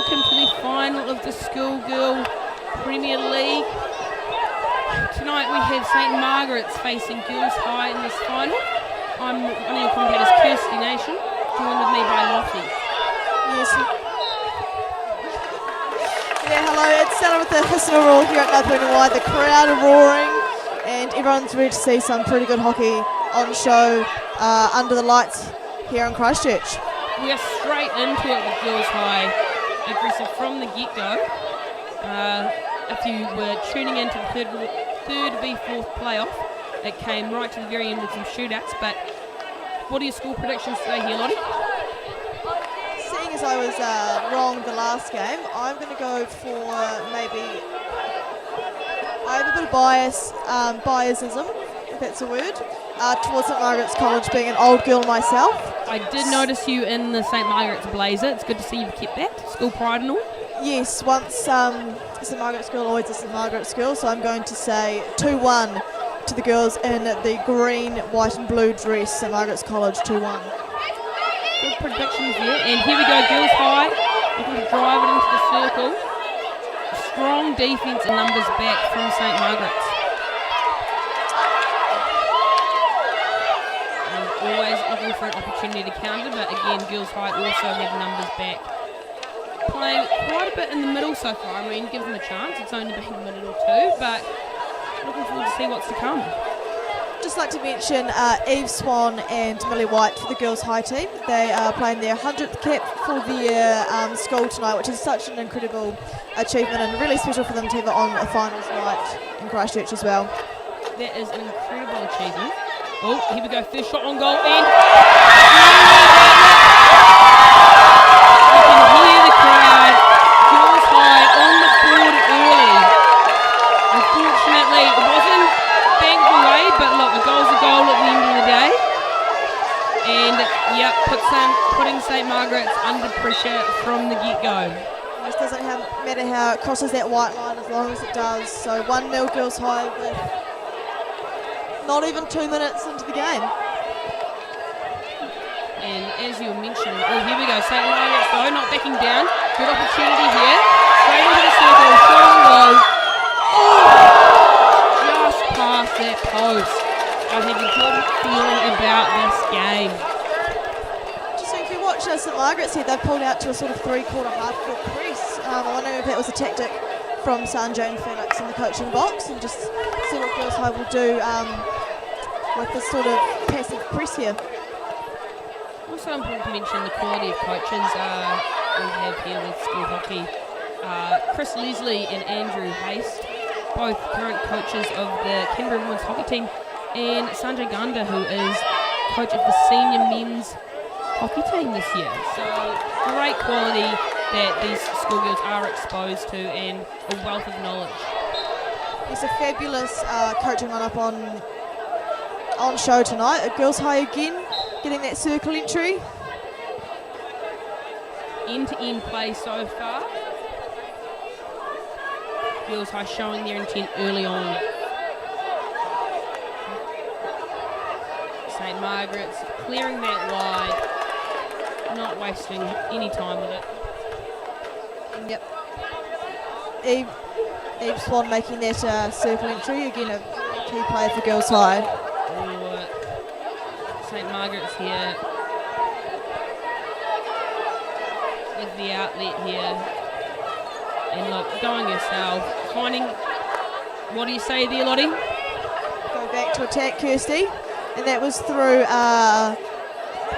welcome to the final of the Schoolgirl Premier League. Tonight we have St Margaret's facing Girls High in this final. I'm one of your commentators, Kirsty Nation, joined with me by Lottie. Yes. Yeah, hello, it's Stella with the Hissing Roar here at North Wide. The crowd are roaring and everyone's ready to see some pretty good hockey on show under the lights here in Christchurch. We are straight into it with Girls High, aggressive from the get-go. If you were tuning into the third v4 playoff, it came right to the very end with some shootouts. But what are your score predictions today here, Lottie? Seeing as I was wrong the last game, I'm going to go for maybe, I have a bit of biasism, if that's a word, towards St Margaret's College, being an old girl myself. I did notice you in the St Margaret's blazer. It's good to see you've kept that. School pride and all. Yes, once St Margaret's girl, always a St Margaret's girl, so I'm going to say 2-1 to the girls in the green, white and blue dress, St Margaret's College, 2-1. Good predictions there. And here we go, Girls High, looking to drive it into the circle. Strong defence and numbers back from St Margaret's. Always looking for an opportunity to counter, but again, Girls High also have numbers back. Playing quite a bit in the middle so far. I mean, give them a chance. It's only been a minute or two, but looking forward to see what's to come. Just like to mention Eve Swan and Millie White for the Girls High team. They are playing their 100th cap for the school tonight, which is such an incredible achievement and really special for them to have it on a finals night in Christchurch as well. That is an incredible achievement. Oh, here we go, first shot on goal, and you can hear the crowd. Girls High on the board early. Unfortunately, it wasn't banked away, but look, a goal's a goal at the end of the day. And, yep, putting St Margaret's under pressure from the get-go. It doesn't matter how it crosses that white line as long as it does. So 1-0 Girls High with not even 2 minutes into the game. And as you mentioned, oh, here we go, St Margaret's though, not backing down. Good opportunity here. Straight into the circle, shot and goal. Oh! Just past that post. I have a good feeling about this game. Just so if you watch St Margaret's here, they've pulled out to a sort of three-quarter half-court press. I wonder if that was a tactic from Sanjay and Felix in the coaching box, and just see what Girls High will do with this sort of passive press here. Also important to mention the quality of coaches we have here with school hockey. Chris Leslie and Andrew Haste, both current coaches of the Canterbury women's hockey team, and Sanjay Ganda, who is coach of the senior men's hockey team this year. So great quality that these schoolgirls are exposed to, and a wealth of knowledge. It's a fabulous coaching lineup on show tonight. Girls High again, getting that circle entry. End-to-end play so far. Girls High showing their intent early on. St Margaret's clearing that wide, not wasting any time with it. Yep. Eve Swan making that circle entry, again a key player for Girls High. St Margaret's here with the outlet here. And look, going yourself, finding, what do you say there, Lottie? Go back to attack, Kirsty. And that was through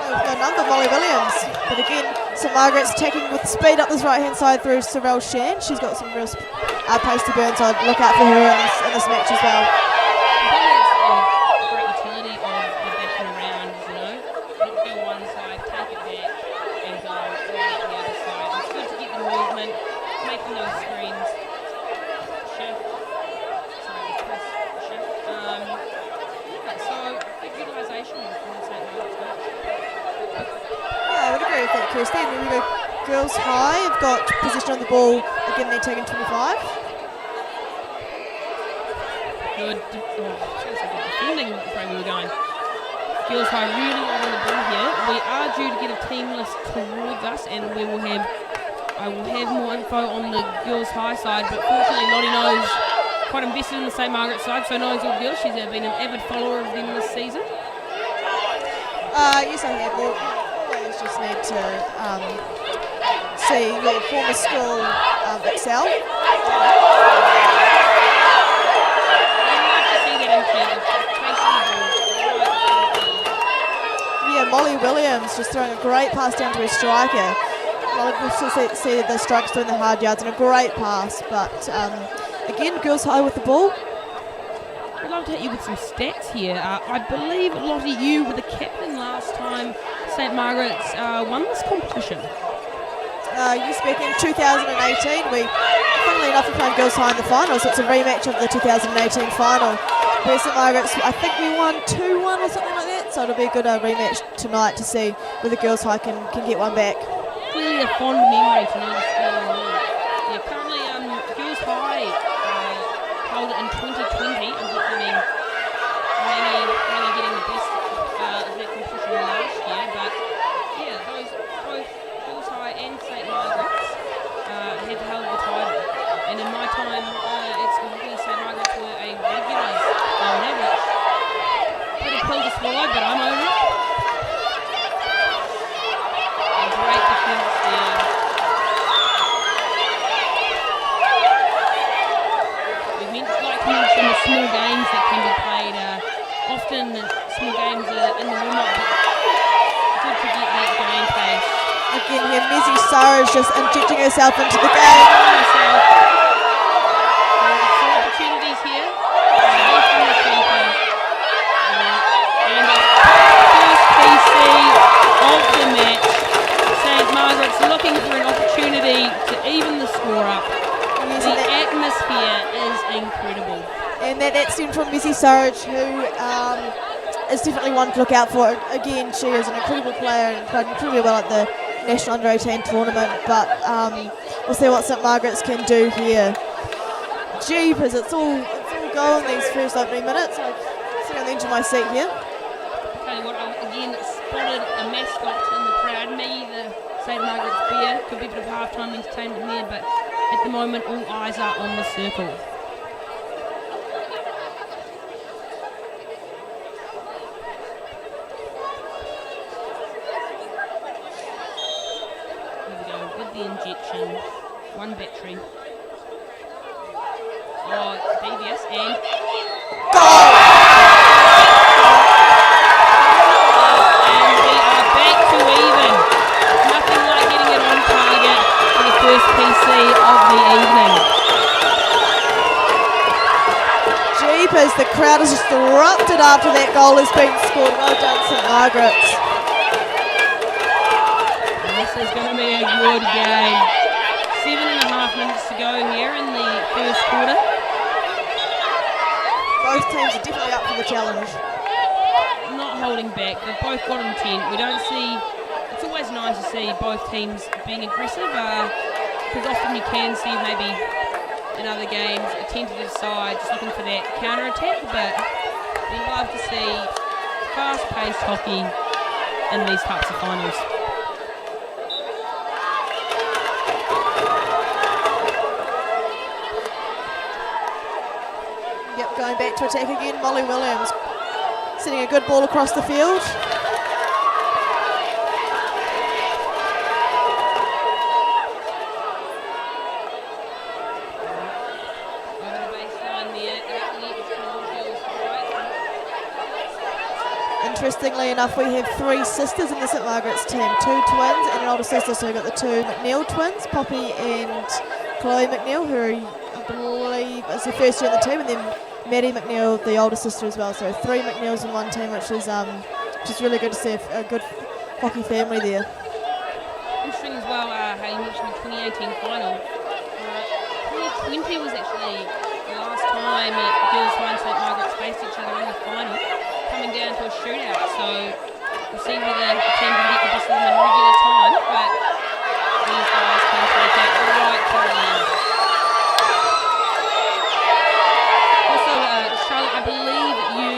no number, Molly Williams. But again, St Margaret's attacking with speed up this right-hand side through Sorrel Shan. She's got some real pace to burn, so I'd look out for her in this match as well. I think that's a great utility of the backing around, you know. Not go one side, take it back, and go right to the other side. It's good to get the movement, making those screens. Shift. Sorry, press shift. So, good utilisation from St Margaret's. Yeah, I would agree with that, Kirsty. And then we go Girls High have got position on the ball. Again, they're taking 25. Good. Good defending frame we were going. Girls High really on the ball here. We are due to get a team list towards us, and we will have I will have more info on the girls' high side, but fortunately Lottie knows, quite invested in the St Margaret side, so knows all the girls. She's been an avid follower of them this season. Yes, I have. You always just need to see your former school excel. Yeah, Molly Williams just throwing a great pass down to her striker. We'll see the strikes doing the hard yards and a great pass, but again, girls high with the ball. I'd love to hit you with some stats here. I believe, Lottie, you were the captain last time St Margaret's won this competition. Yes, back in 2018, funnily enough, we played girls high in the final, so it's a rematch of the 2018 final. Where St Margaret's, I think we won 2-1 or something like that, so it'll be a good rematch tonight to see whether girls high can get one back. Clearly a fond memory to know the score. Yeah, currently girls high held it in 2020, unfortunately mainly getting the best of that competition last year, but yeah, both girls high and St Margaret's have held the title, and in my time at school St Margaret's were a regular average. Pretty pill to swallow, but I'm over it. And great defence there. We'd like to mention the small games that can be played. Often small games are in the warm-up, but good to get that game pace. Again here, Mizzy Sarah is just injecting herself into the game. Some opportunities here. Away from the keeper. And a first PC of the match. St Margaret's looking for an opportunity to even the score up. Yes, the atmosphere is incredible. And that stemmed from Mizzy Sarge, who is definitely one to look out for. Again, she is an incredible player and played incredibly well at the National Under-18 tournament, but we'll see what St Margaret's can do here. Jeepers, it's all go in these first opening minutes. I'm sitting on the edge of my seat here. Tell you what, again spotted a mascot in the crowd. Me, the St Margaret's beer. Could be a bit of half-time entertainment there, but at the moment all eyes are on the circle. Injection, one battery. Oh, devious and goal! And we are back to even. Nothing like getting it on target for the first PC of the evening. Jeepers, the crowd has just erupted after that goal has been scored. Well done, St Margaret's. This is going to be a good game. 7.5 minutes to go here in the first quarter. Both teams are definitely up for the challenge. Not holding back. They've both got intent. We don't see. It's always nice to see both teams being aggressive, because often you can see maybe in other games a tentative side just looking for that counter attack. But we love to see fast-paced hockey in these types of finals. Yep, going back to attack again, Molly Williams sending a good ball across the field. Over the baseline there, Interestingly enough, we have 3 sisters in the St Margaret's team, 2 twins and an older sister, so we've got the 2 McNeil twins, Poppy and Chloe McNeil, who I believe is the first year in the team, and then Maddie McNeil, the older sister as well. So 3 McNeils in one team, which is really good to see a good hockey family there. Interesting as well, how you mentioned the 2018 final. 2020 was actually the last time girls high and St Margaret's faced each other in the final, coming down to a shootout. So we'll see whether the team can get the best of them in regular time, but these guys can take it right to the end. Also, Charlotte, I believe you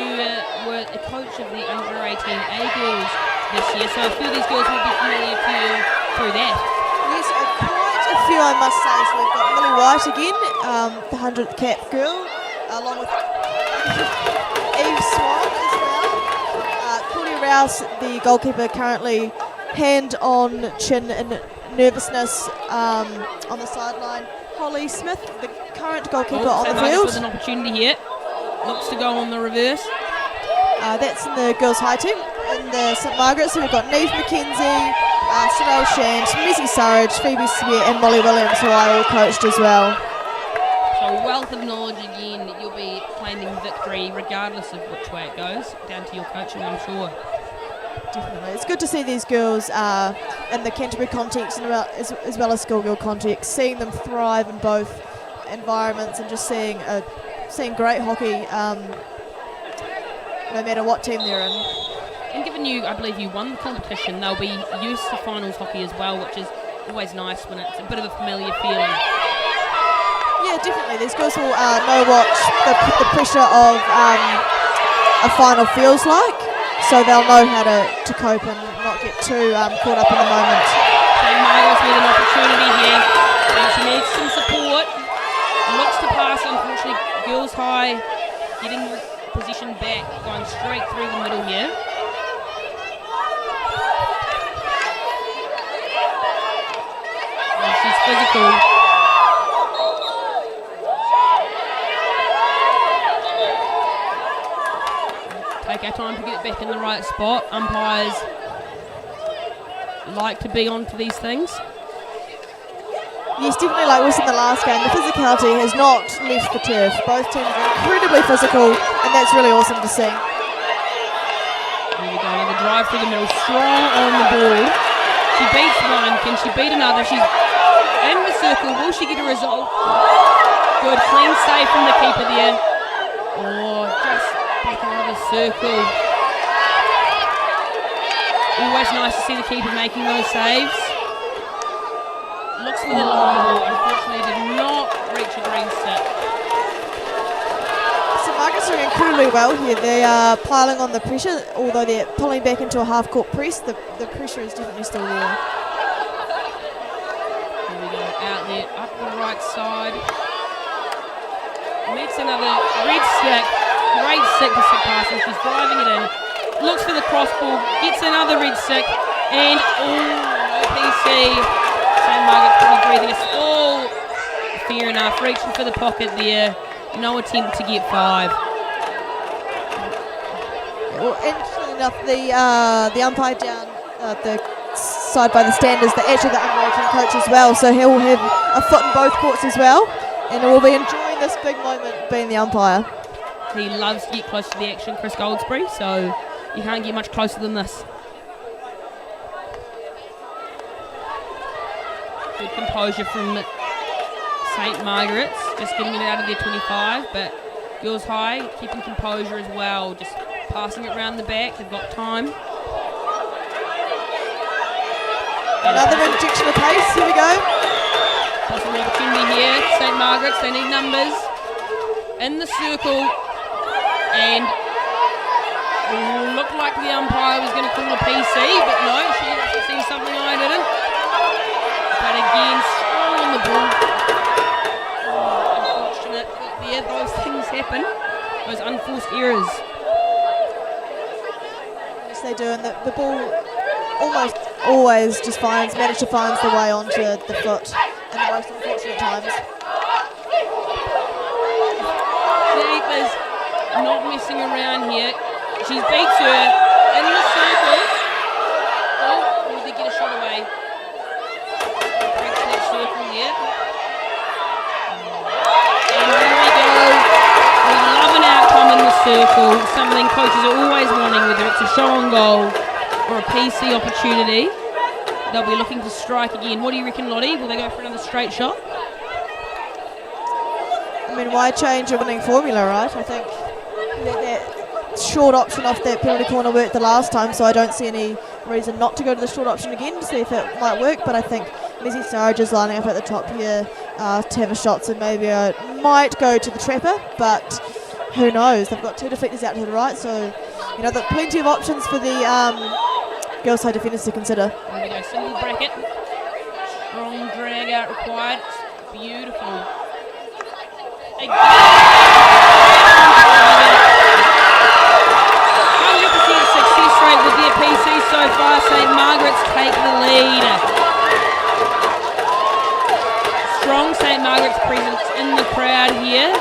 were a coach of the under-18 A girls this year, so a few of these girls will be familiar to you through that. Yes, quite a I must say, so we've got Millie White again, the 100th cap girl, along with Eve Swan as well. Claudia Rouse, the goalkeeper, currently hand on chin in nervousness on the sideline. Holly Smith, the current goalkeeper on the field. With an opportunity here. Looks to go on the reverse. That's in the girls' high team. In the St Margaret's, so we've got Neve McKenzie, Sorrel Shand, Missy Surridge, Phoebe Sweat and Molly Williams, who I all coached as well. So wealth of knowledge again. You'll be claiming victory regardless of which way it goes, down to your coaching, I'm sure. Definitely. It's good to see these girls in the Canterbury context and as well as schoolgirl context, seeing them thrive in both environments and just seeing great hockey no matter what team they're in. And given I believe you won the competition, they'll be used to finals hockey as well, which is always nice when it's a bit of a familiar feeling. Yeah, definitely. These girls will know what the pressure of a final feels like, so they'll know how to cope and not get too caught up in the moment. And Margaret's with an opportunity here, and she needs some support. Looks to pass, unfortunately, girls high, getting position back, going straight through the middle here. And she's physical. Take our time to get back in the right spot. Umpires like to be on to these things. Yes, definitely like we said in the last game, the physicality has not left the turf. Both teams are incredibly physical, and that's really awesome to see. Here we go, another drive through the middle, strong on the board. She beats one, can she beat another? She's in the circle, will she get a result? Good, clean save from the keeper there. Oh, just back out of the circle. Always nice to see the keeper making those saves. Looks for the long ball, unfortunately did not reach a green stick. St Margaret's doing incredibly well here. They are piling on the pressure, although they're pulling back into a half-court press. The pressure is definitely still there. Here we go, out there, up the right side. Meets another red stick, great stick to stick past, and she's driving it in. Looks for the cross ball, gets another red stick, and no PC. St Margaret's probably breathing. It's all fair enough. Reaching for the pocket there. No attempt to get 5. Well, interestingly enough, the umpire down the side by the stand is actually the underrated coach as well, so he'll have a foot in both courts as well, and will be enjoying this big moment being the umpire. He loves to get close to the action, Chris Goldsbury, so you can't get much closer than this. Good composure from St Margaret's, just getting it out of their 25, but girls high, keeping composure as well, just passing it around the back, they've got time. Another injection of pace, here we go. Possible opportunity here, St Margaret's, they need numbers. In the circle, and looked like the umpire was going to call a PC, but no, she actually sees something I didn't. But again, strong on the ball. Oh, unfortunate, but yeah, those things happen. Those unforced errors. Yes, they do, and the ball almost always just manage to find the way onto the foot in the most unfortunate times. The keeper's not messing around here. She beats her in the circle. Oh, will they get a shot away? Breaks that circle here. And here we go. We love an outcome in the circle. Something coaches are always wanting, whether it's a show on goal or a PC opportunity. They'll be looking to strike again. What do you reckon, Lottie? Will they go for another straight shot? I mean, why change a winning formula, right? I think that short option off that penalty corner worked the last time, so I don't see any reason not to go to the short option again to see if it might work, but I think Missy Surridge is lining up at the top here to have a shot, so maybe I might go to the trapper, but who knows? They've got 2 deflectors out to the right, so you know, there are plenty of options for the girls' side defenders to consider. There we go, single bracket. Strong drag out required. It's beautiful. Again. 100% success rate with their PC so far. St Margaret's take the lead. Strong St Margaret's presence in the crowd here.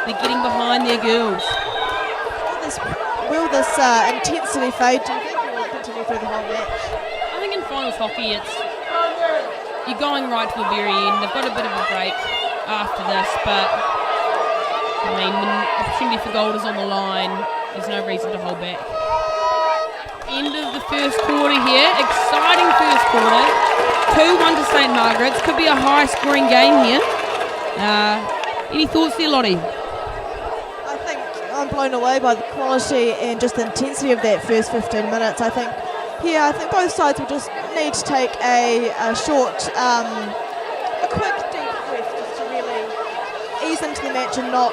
They're getting behind their girls. Will this intensity fade? Do you think it will continue through the whole match? I think in finals hockey, you're going right to the very end. They've got a bit of a break after this, but I mean, when opportunity for gold is on the line, there's no reason to hold back. End of the first quarter here. Exciting first quarter. 2-1 to St Margaret's. Could be a high-scoring game here. Any thoughts there, Lottie? I think I'm blown away by the quality and just the intensity of that first 15 minutes. I think both sides will just need to take a short, a quick deep breath just to really ease into the match and not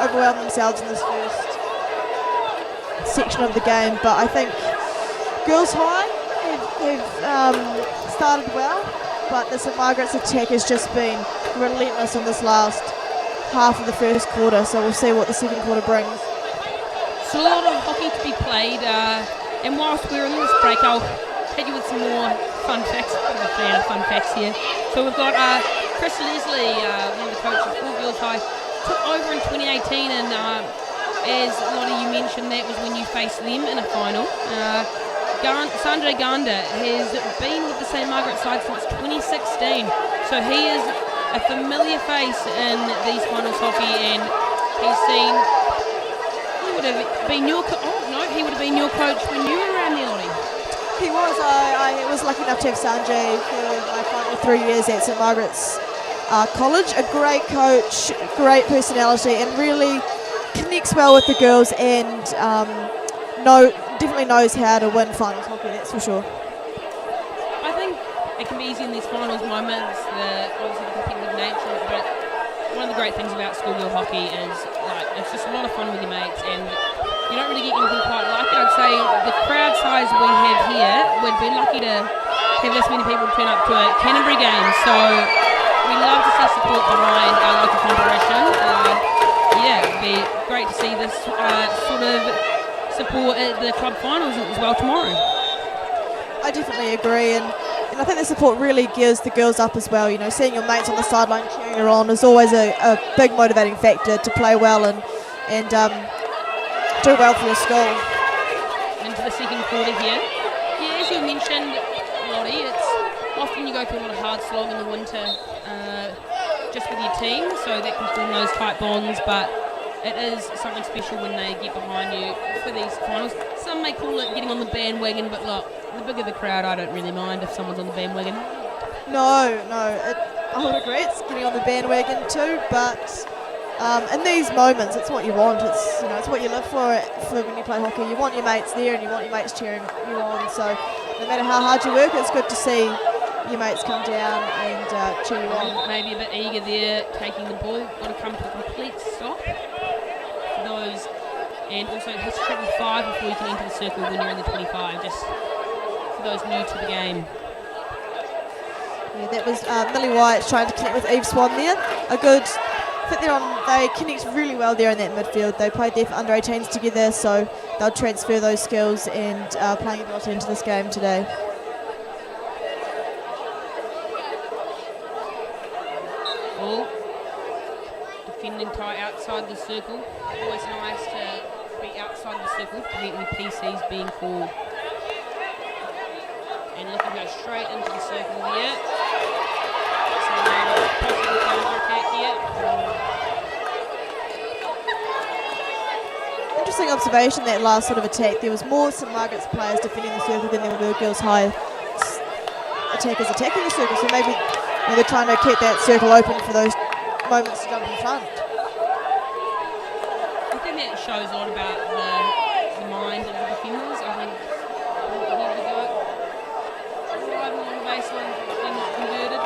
overwhelm themselves in this first section of the game. But I think Girls High have started well, but the St Margaret's attack has just been relentless in this last half of the first quarter, so we'll see what the second quarter brings. So a lot of hockey to be played, and whilst we're in this break, I'll hit you with some more fun facts. I'm a fan of fun facts here. So we've got Chris Leslie, one of the coaches for Girls High, took over in 2018, and as Lottie, you mentioned, that was when you faced them in a final. Sanjay Ganda has been with the St Margaret side since 2016, so he is a familiar face in these finals hockey, and he's seen. He would have been your he would have been your coach when you were around there, Lottie. He was. I was lucky enough to have Sanjay for my final 3 years at St Margaret's College. A great coach, great personality, and really connects well with the girls, and definitely knows how to win finals hockey, that's for sure. I think it can be easy in these finals moments, obviously the competitive nature, but one of the great things about schoolgirl hockey is it's just a lot of fun with your mates, and you don't really get anything quite like it. I'd say the crowd size we have here, we'd be lucky to have this many people turn up to a Canterbury game, so we love to see support behind our local competition. It'd be great to see this sort of support at the club finals as well tomorrow. I definitely agree, and I think the support really gears the girls up as well. You know, seeing your mates on the sideline cheering you on is always a big motivating factor to play well and do well for your school. Into the second quarter here. Yeah, as you mentioned, Lottie, it's often you go through a lot of hard slog in the winter just with your team, so that can form those tight bonds, but it is something special when they get behind you for these finals. Some may call it getting on the bandwagon, but look, the bigger the crowd, I don't really mind if someone's on the bandwagon. No, I would agree, it's getting on the bandwagon too, but in these moments, it's what you want. It's what you live for when you play hockey. You want your mates there, and you want your mates cheering you on. So no matter how hard you work, it's good to see your mates come down and cheer you on. Maybe a bit eager there, taking the ball. Got to come to a complete stop for those, and also it has to travel 5 before you can enter the circle when you're in the 25. Just for those new to the game. Yeah, that was Millie White trying to connect with Eve Swan there. A good fit there on. They connect really well there in that midfield. They played there for under 18s together, so they'll transfer those skills and playing ability into this game today. Ball defending tie outside the circle. Always nice to be outside the circle to prevent any PCs being called. And looking to go straight into the circle here. So possible counter attack here. Interesting observation, that last sort of attack. There was more St Margaret's players defending the circle than there were Girls High attackers attacking the circle. So maybe they're trying to keep that circle open for those moments to jump in front. I think that shows a lot about the mind of the defenders. I think here we go. Arriving on the baseline, they're not converted.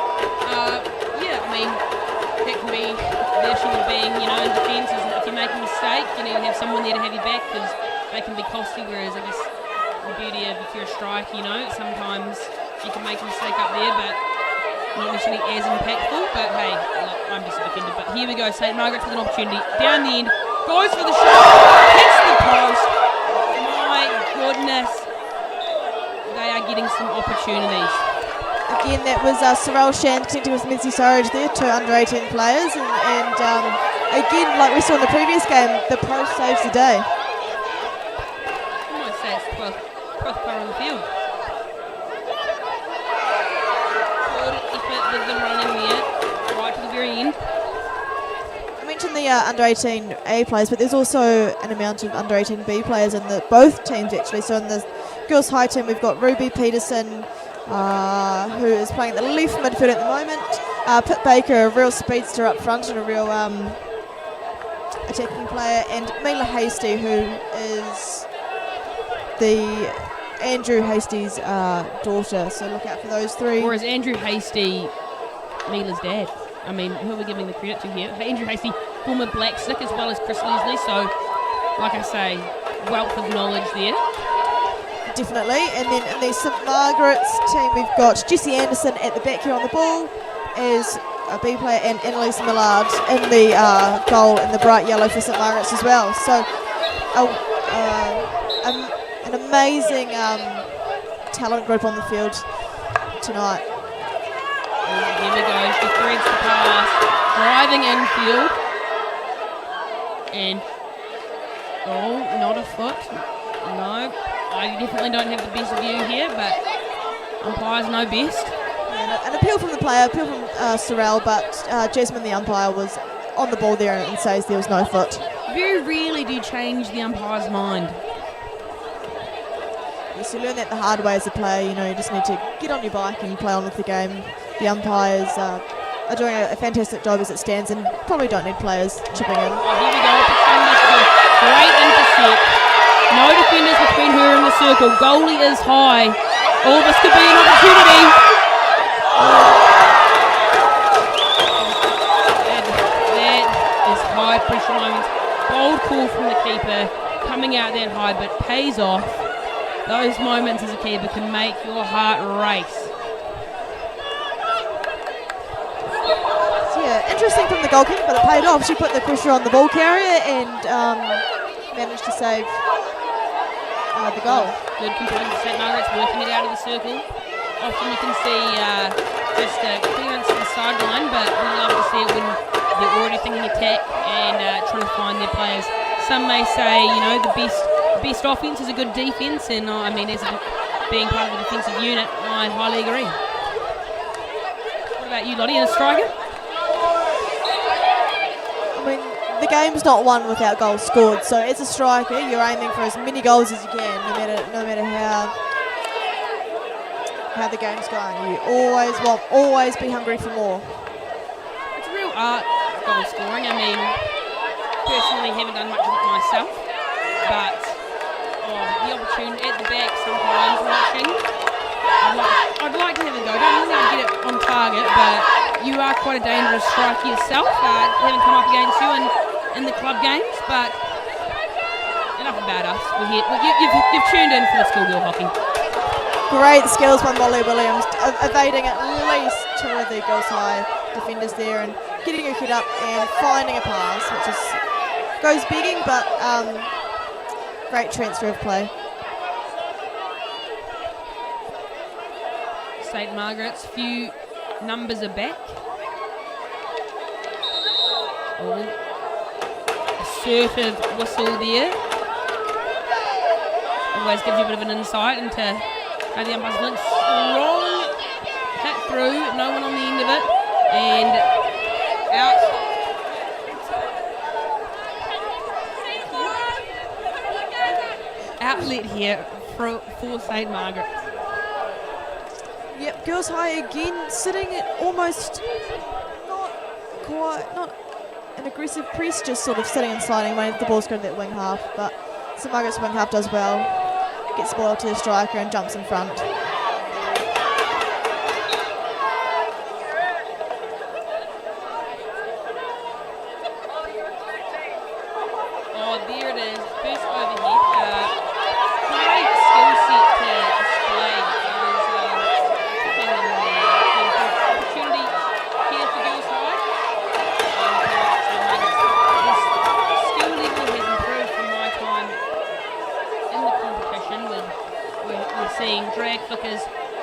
That can be the issue of being, in defence, is if you make a mistake, you need to have someone there to have your back, because they can be costly, whereas I guess the beauty of if you're a striker, sometimes She can make a mistake up there, but not necessarily as impactful. But hey, I'm just offended. But here we go. St. Margaret's with an opportunity. Down the end. Goes for the shot. Hits the post. My goodness. They are getting some opportunities. Again, that was Sorrel Shand connecting with Mincy Surridge there, 2 under-18 players. And again, like we saw in the previous game, the post saves the day. I might say it's 12th player on the field. Good effort with them running there, right to the very end. I mentioned the under-18 A players, but there's also an amount of under-18 B players in both teams actually. So in the girls' high team, we've got Ruby Peterson, who is playing at the left midfield at the moment. Pip Baker, a real speedster up front and a real attacking player, and Mila Hasty, who is the Andrew Hasty's daughter. So look out for those 3. Or is Andrew Hasty Mila's dad? I mean, who are we giving the credit to here? Andrew Hasty, former Black Slick, as well as Chris Leslie. So, like I say, wealth of knowledge there. Definitely. And then in the St. Margaret's team, we've got Jessie Anderson at the back here on the ball as a B player, and Annalise Millard in the goal in the bright yellow for St. Margaret's as well. So an amazing talent group on the field tonight. Here we go. She threads the pass, driving infield, and not a foot. No. I definitely don't have the best view here, but umpires know best. An appeal from the player, appeal from Sorrel, but Jasmine, the umpire, was on the ball there and says there was no foot. Very rarely do you change the umpire's mind. Yes, you learn that the hard way as a player. You know, you just need to get on your bike and play on with the game. The umpires are doing a fantastic job as it stands, and probably don't need players chipping in. Oh, here we go. Great intercept. No defenders between her and the circle. Goalie is high. Oh, this could be an opportunity. That is high pressure moments. Bold call from the keeper. Coming out that high, but pays off. Those moments as a keeper can make your heart race. So yeah, interesting from the goalkeeper, but it paid off. She put the pressure on the ball carrier and managed to save the goal. Good control. St. Margaret's working it out of the circle. Often you can see just clearance to the sideline, but we love to see it when they're already thinking attack and trying to find their players. Some may say, you know, the best offence is a good defence, and I mean, as being part of the defensive unit, I highly agree. What about you, Lottie, and a striker? I mean, the game's not won without goals scored. So as a striker, you're aiming for as many goals as you can, no matter how the game's going. You always be hungry for more. It's a real art, goal scoring. I mean, personally, haven't done much of it myself, but the opportunity at the back sometimes watching. I'd like to have a go. I don't really get it on target, but you are quite a dangerous striker yourself. Haven't come up against you in the club games, but enough about us. We're here. You've tuned in for the schoolgirl hockey. Great skills by Molly Williams, evading at least 2 of the girls' high defenders there and getting her head up and finding a pass, which goes begging, but great transfer of play. St. Margaret's few numbers are back. Assertive whistle there. Always gives you a bit of an insight into how the umpire's feeling. Wrong hit through, no one on the end of it, and out. Outlet here for St. Margaret's. Yep, girls high again, sitting at almost not an aggressive press, just sort of sitting and sliding when the ball's going to that wing half. But St. Margaret's wing half does well, gets the ball to the striker and jumps in front. Oh, there it is. First overhead. Great skill set to display. It was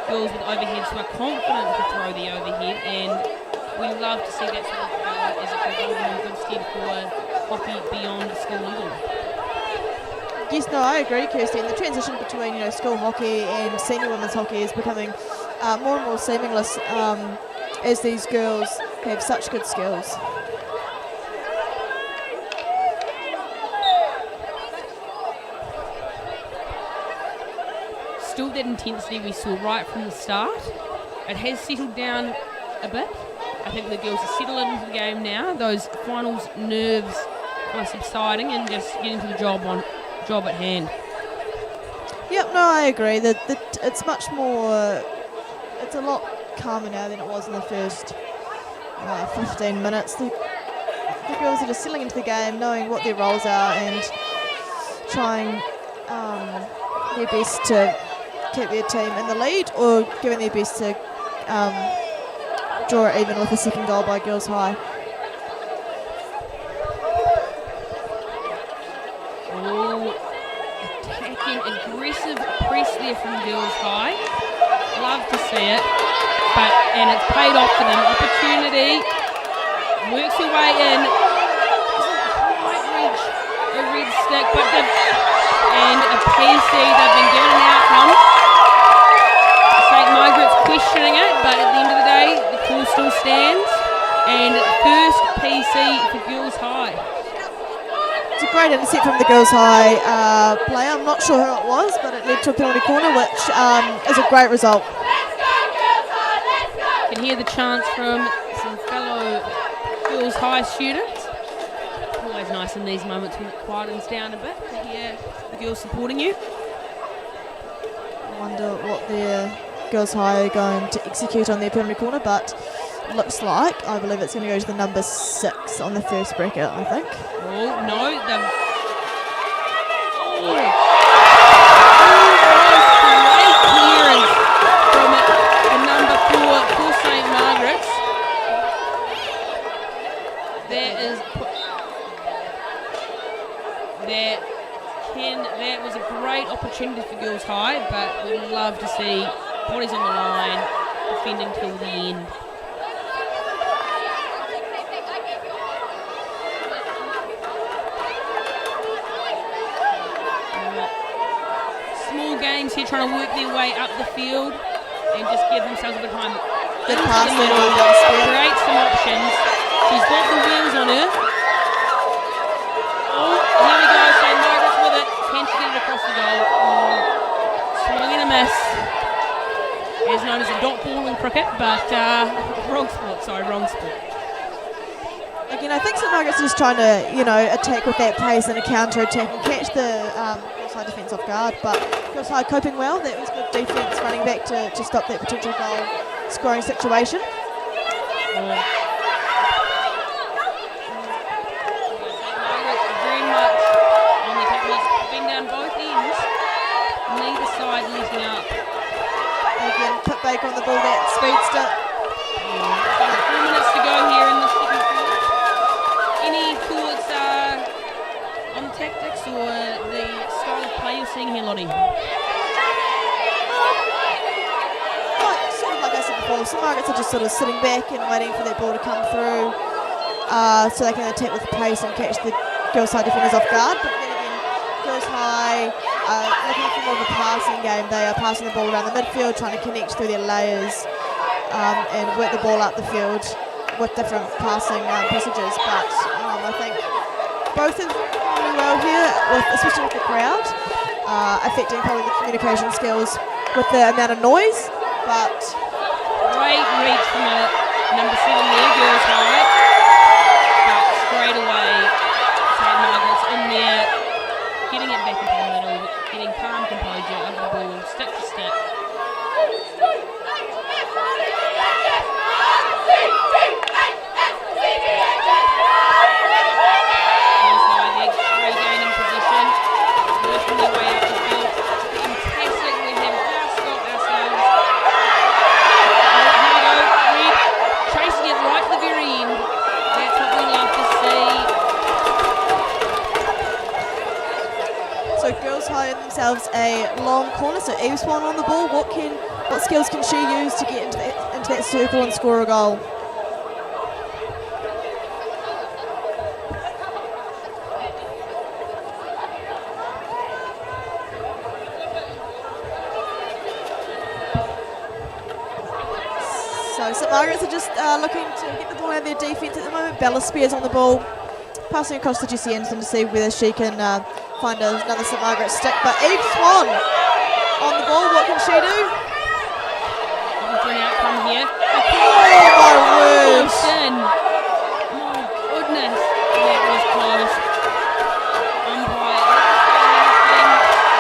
girls with overheads who are confident to throw the overhead, and we love to see that sort of development as it can hold them in good stead for hockey beyond school level. Yes, no, I agree, Kirsty. And the transition between school hockey and senior women's hockey is becoming more and more seamless as these girls have such good skills. Still that intensity we saw right from the start. It has settled down a bit. I think the girls are settling into the game now. Those finals nerves are subsiding and just getting to the job at hand. Yep, no, I agree. It's much more. It's a lot calmer now than it was in the first 15 minutes. The girls are just settling into the game, knowing what their roles are, and trying their best to keep their team in the lead, or giving their best to draw it even with a second goal by Girls High. Oh, attacking, aggressive press there from Girls High. Love to see it, and it's paid off for them. Opportunity, works her way in. Doesn't quite reach a red stick, and a PC. They've been given an outcome. St. Margaret's questioning it, but at the end of the day, the call still stands. And first PC for Girls High. It's a great intercept from the Girls High player. I'm not sure who it was, but it led to a penalty corner, which is a great result. You can hear the chants from some fellow Girls High students. Always nice in these moments when it quietens down a bit to hear the girls supporting you. I wonder what their Girls High are going to execute on their penalty corner, but looks like, I believe it's going to go to the number 6 on the first bracket, I think. Oh, no. Great clearance from the number 4 for St. Margaret's. That was a great opportunity for Girls High, but we'd love to see bodies on the line, defending till the end. Small games here trying to work their way up the field and just give themselves a bit of time. Good Into pass the middle, create some options. She's got the wheels on her. Oh, here we go, St. Margaret's with it. Can she get it across the goal? Swing and a miss. It's known as a dot ball in cricket, but wrong sport. Again, I think St. Margaret's just trying to, attack with that pace and a counter-attack and catch the Girls High defence off guard, but Girls High coping well. That was good defence running back to stop that potential goal scoring situation. Very much on the attack. It's been down both ends. Neither side letting up. Again, put back on the ball, that speedster. 4 minutes to go here in the second quarter. Any thoughts on tactics or the style of play you're seeing here, Lottie? Sort of like I said before, St. Margaret's are just sort of sitting back and waiting for that ball to come through so they can attack with pace and catch the Girls High defenders off guard. But then again, Girls High looking for more of a passing game. They are passing the ball around the midfield, trying to connect through their layers and work the ball up the field with different passing passages. But I think both are doing really well here, especially with the crowd, affecting probably the communication skills with the amount of noise. But great reach from number 7 there, Girls High. But straight away, St. Margaret's in there, getting it back into the middle, getting calm composure over the ball, stick to stick. Girls High there, regaining position, working their way up the field. Fantastic, we have just got ourselves a long corner. So Eve Swan on the ball. What skills can she use to get into that circle and score a goal? So St Margaret's are just looking to get the ball out of their defence at the moment. Bella Spears on the ball, passing across to Jessie Anderson to see whether she can find another St Margaret stick. But Eve Swan on the ball, what can she do? Looking for an outcome here. Oh my word! My goodness, that was close. Umpire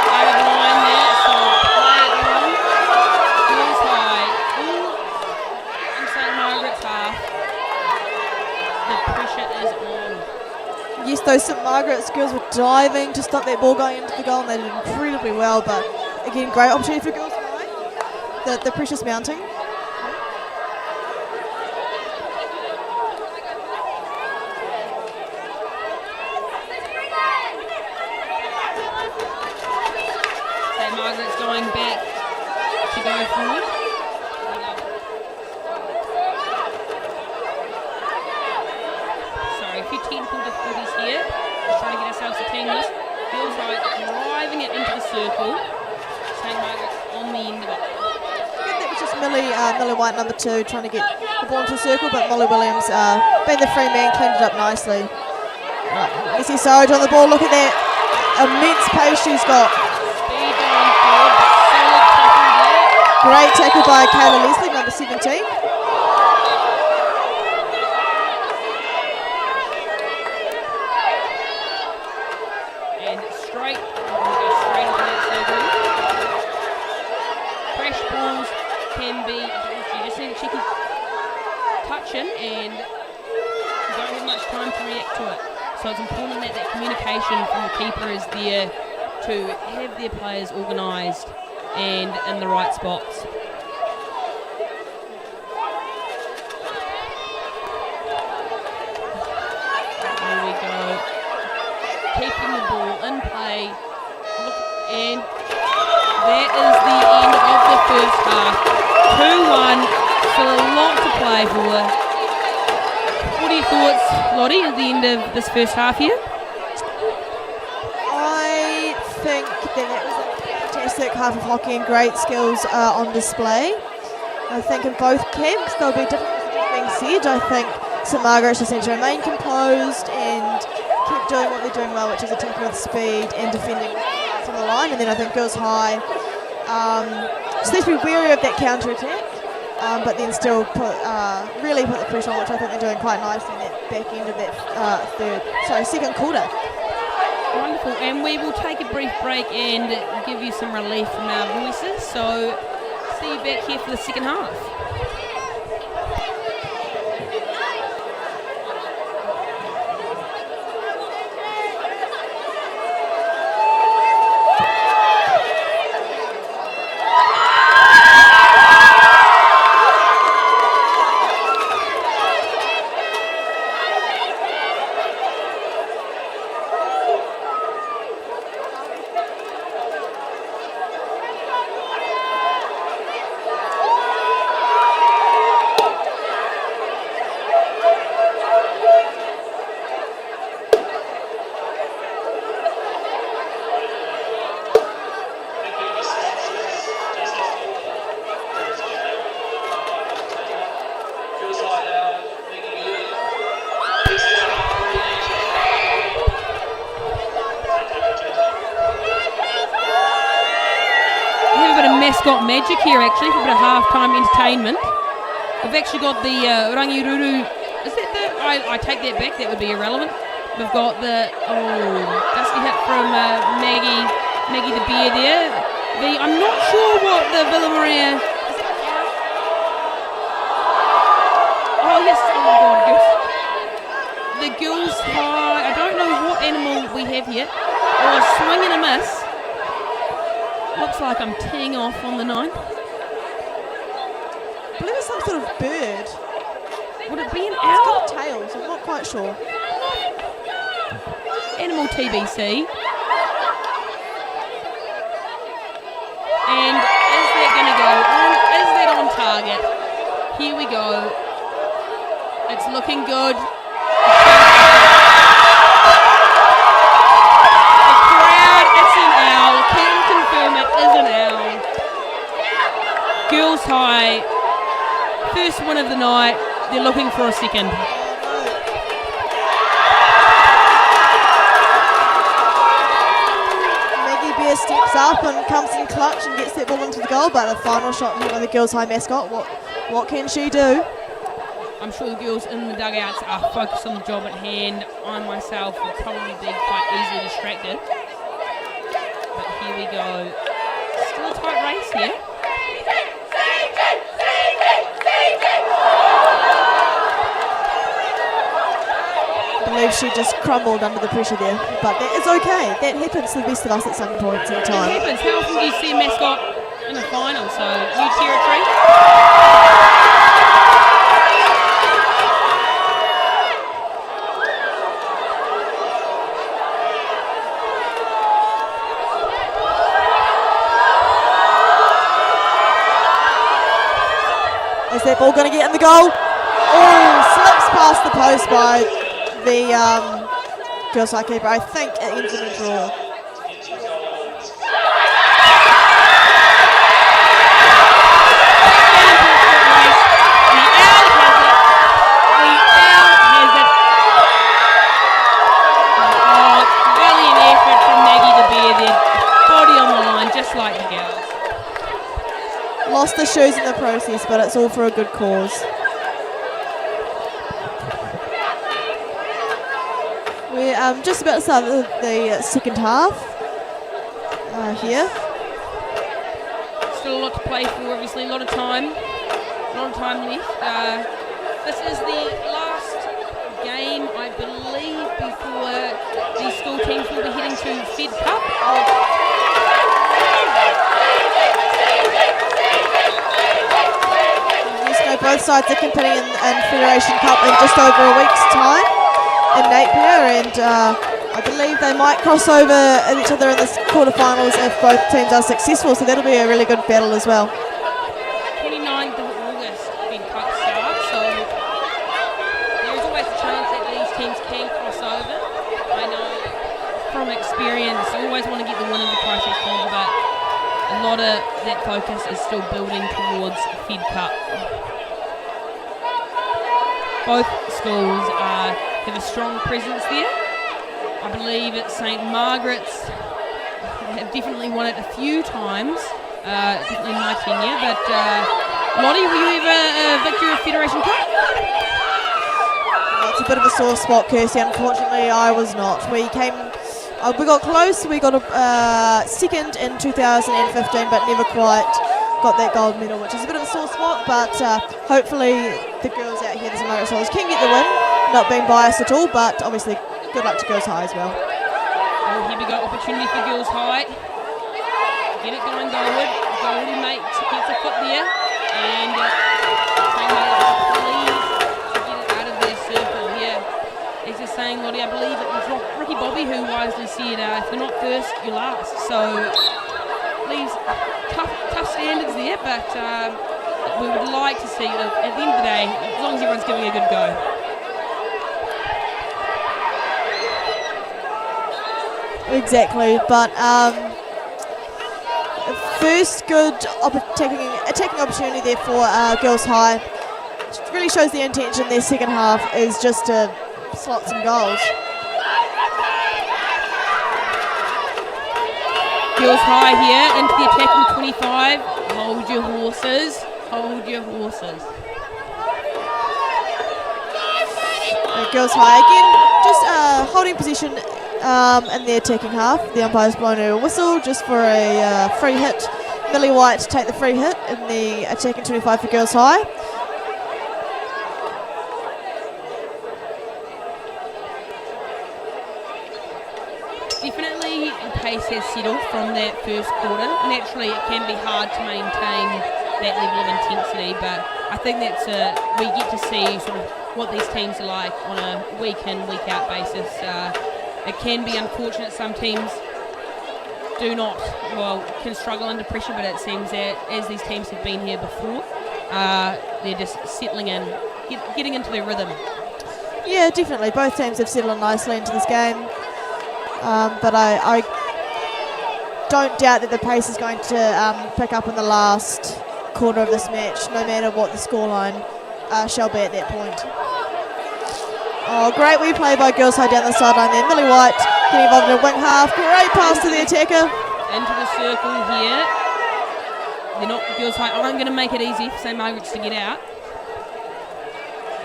out of line there, so play it on. Goes high. In St Margaret's half. The pressure is on. Yes, those St Margaret's girls were diving to stop that ball going into the goal, and they did incredibly well. But again, great opportunity for girls high. The pressure's mounting. St Margaret's going back to go forward. Sorry, a few technical difficulties here. Just trying to get ourselves to tangles. Feels like driving it into the circle. St Margaret's on the end of it. That was just Millie White, number 2, trying to get the ball into the circle, but Molly Williams, being the free man, cleaned it up nicely. Right, Essie Sarge on the ball. Look at that immense pace she's got. Speed going forward, but solid tackle there. Great tackle by Kayla Leslie, number 17. And straight, we're going to go straight into that circle. Fresh balls can be, you just need a cheeky touch in and you don't have much time to react to it. So it's important that that communication from the keeper is there to have their players organised and in the right spots. There we go. Keeping the ball in play. And that is the end of the first half. 2-1, still a lot to play for. What are your thoughts, Lottie, at the end of this first half here? I think that was a fantastic half of hockey and great skills on display. I think in both camps there'll be different things being said. I think St Margaret's just need to remain composed and keep doing what they're doing well, which is attacking with speed and defending from the line. And then I think Girls High just need to be wary of that counter-attack, but then still really put the pressure on, which I think they're doing quite nicely in that back end of that second quarter. Wonderful, and we will take a brief break and give you some relief from our voices. So see you back here for the second half. Got magic here actually for a bit of half-time entertainment. We've actually got the Rangiruru. Is that the? I take that back. That would be irrelevant. We've got the dusty hit from Maggie the bear there. I'm not sure what the Villa Maria. Oh yes! Oh my God! Yes. The Girls High. I don't know what animal we have here. Or a swing and a miss. Looks like I'm teeing off on the 9. I believe it's some sort of bird. Would it be an It's owl? got a tail, so I'm not quite sure. Animal TBC. target. Here we go. It's looking good. The crowd, it's an owl. Can confirm it is an owl. Girls High, first win of the night. They're looking for a second. Steps up and comes in clutch and gets that ball into the goal, but the final shot here by the Girls High mascot, what can she do? I'm sure the girls in the dugouts are focused on the job at hand. I myself will probably be quite easily distracted. But here we go. Still a tight race here. I believe she just crumbled under the pressure there, but that is okay. That happens to the best of us at some points in time. It happens. How often do you see a mascot in a final? So, new territory. Is that ball going to get in the goal? Oh, slips past the post by the Girls High keeper. I think it ends in a draw. Brilliant effort from Maggie the Bear there. Body on the line, just like the girls. Lost the shoes in the process, but it's all for a good cause. We're just about to start the second half here. Still a lot to play for, obviously, a lot of time left. This is the last game, I believe, before these school teams will be heading to Fed Cup. Yes, no, both sides are competing in Federation Cup in just over a week's time in Napier, and I believe they might cross over each other in the quarterfinals if both teams are successful, so that'll be a really good battle as well. 29th of August, Fed Cup starts, so there's always a chance that these teams can cross over. I know from experience, I always want to get the win of the Christchurch final, but a lot of that focus is still building towards Fed Cup. Both schools have a strong presence there. I believe at St Margaret's have definitely won it a few times, definitely in my tenure, but Lottie, were you ever a victor of Federation Cup? It's a bit of a sore spot, Kirsty. Unfortunately, I was not. We got close. We got a second in 2015, but never quite got that gold medal, which is a bit of a sore spot, but hopefully the girls out here, the St Margaret Swallows, can get the win. Not being biased at all, but obviously good luck to Girls High as well. Oh, here we go, opportunity for Girls High. Get it going, Goldwood. Goldwood, mate, gets a foot there, and please get it out of their circle here. He's just saying, Lottie, I believe it was Ricky Bobby who wisely said, if you're not first, you're last. So, please, tough standards there, but we would like to see, at the end of the day, as long as everyone's giving a good go. Exactly, but first good attacking opportunity there for Girls High. It really shows the intention. Their second half is just to slot some goals. Girls High here into the attacking 25. Hold your horses. Hold your horses. Girls High again, just holding position in the attacking half. The umpire's blown a whistle just for a free hit. Millie White to take the free hit in the attacking 25 for Girls High. Definitely the pace has settled from that first quarter. Naturally it can be hard to maintain that level of intensity, but I think that's we get to see sort of what these teams are like on a week in, week out basis. It can be unfortunate some teams can struggle under pressure, but it seems that as these teams have been here before, they're just settling in, getting into their rhythm. Yeah, definitely. Both teams have settled nicely into this game. But I don't doubt that the pace is going to pick up in the last quarter of this match, no matter what the scoreline shall be at that point. Oh, great wee play by Girls High down the sideline there. Millie White getting involved in a wing half. Great pass to the attacker. Into the circle here. They're not, Girls High aren't going to make it easy for St Margaret's to get out.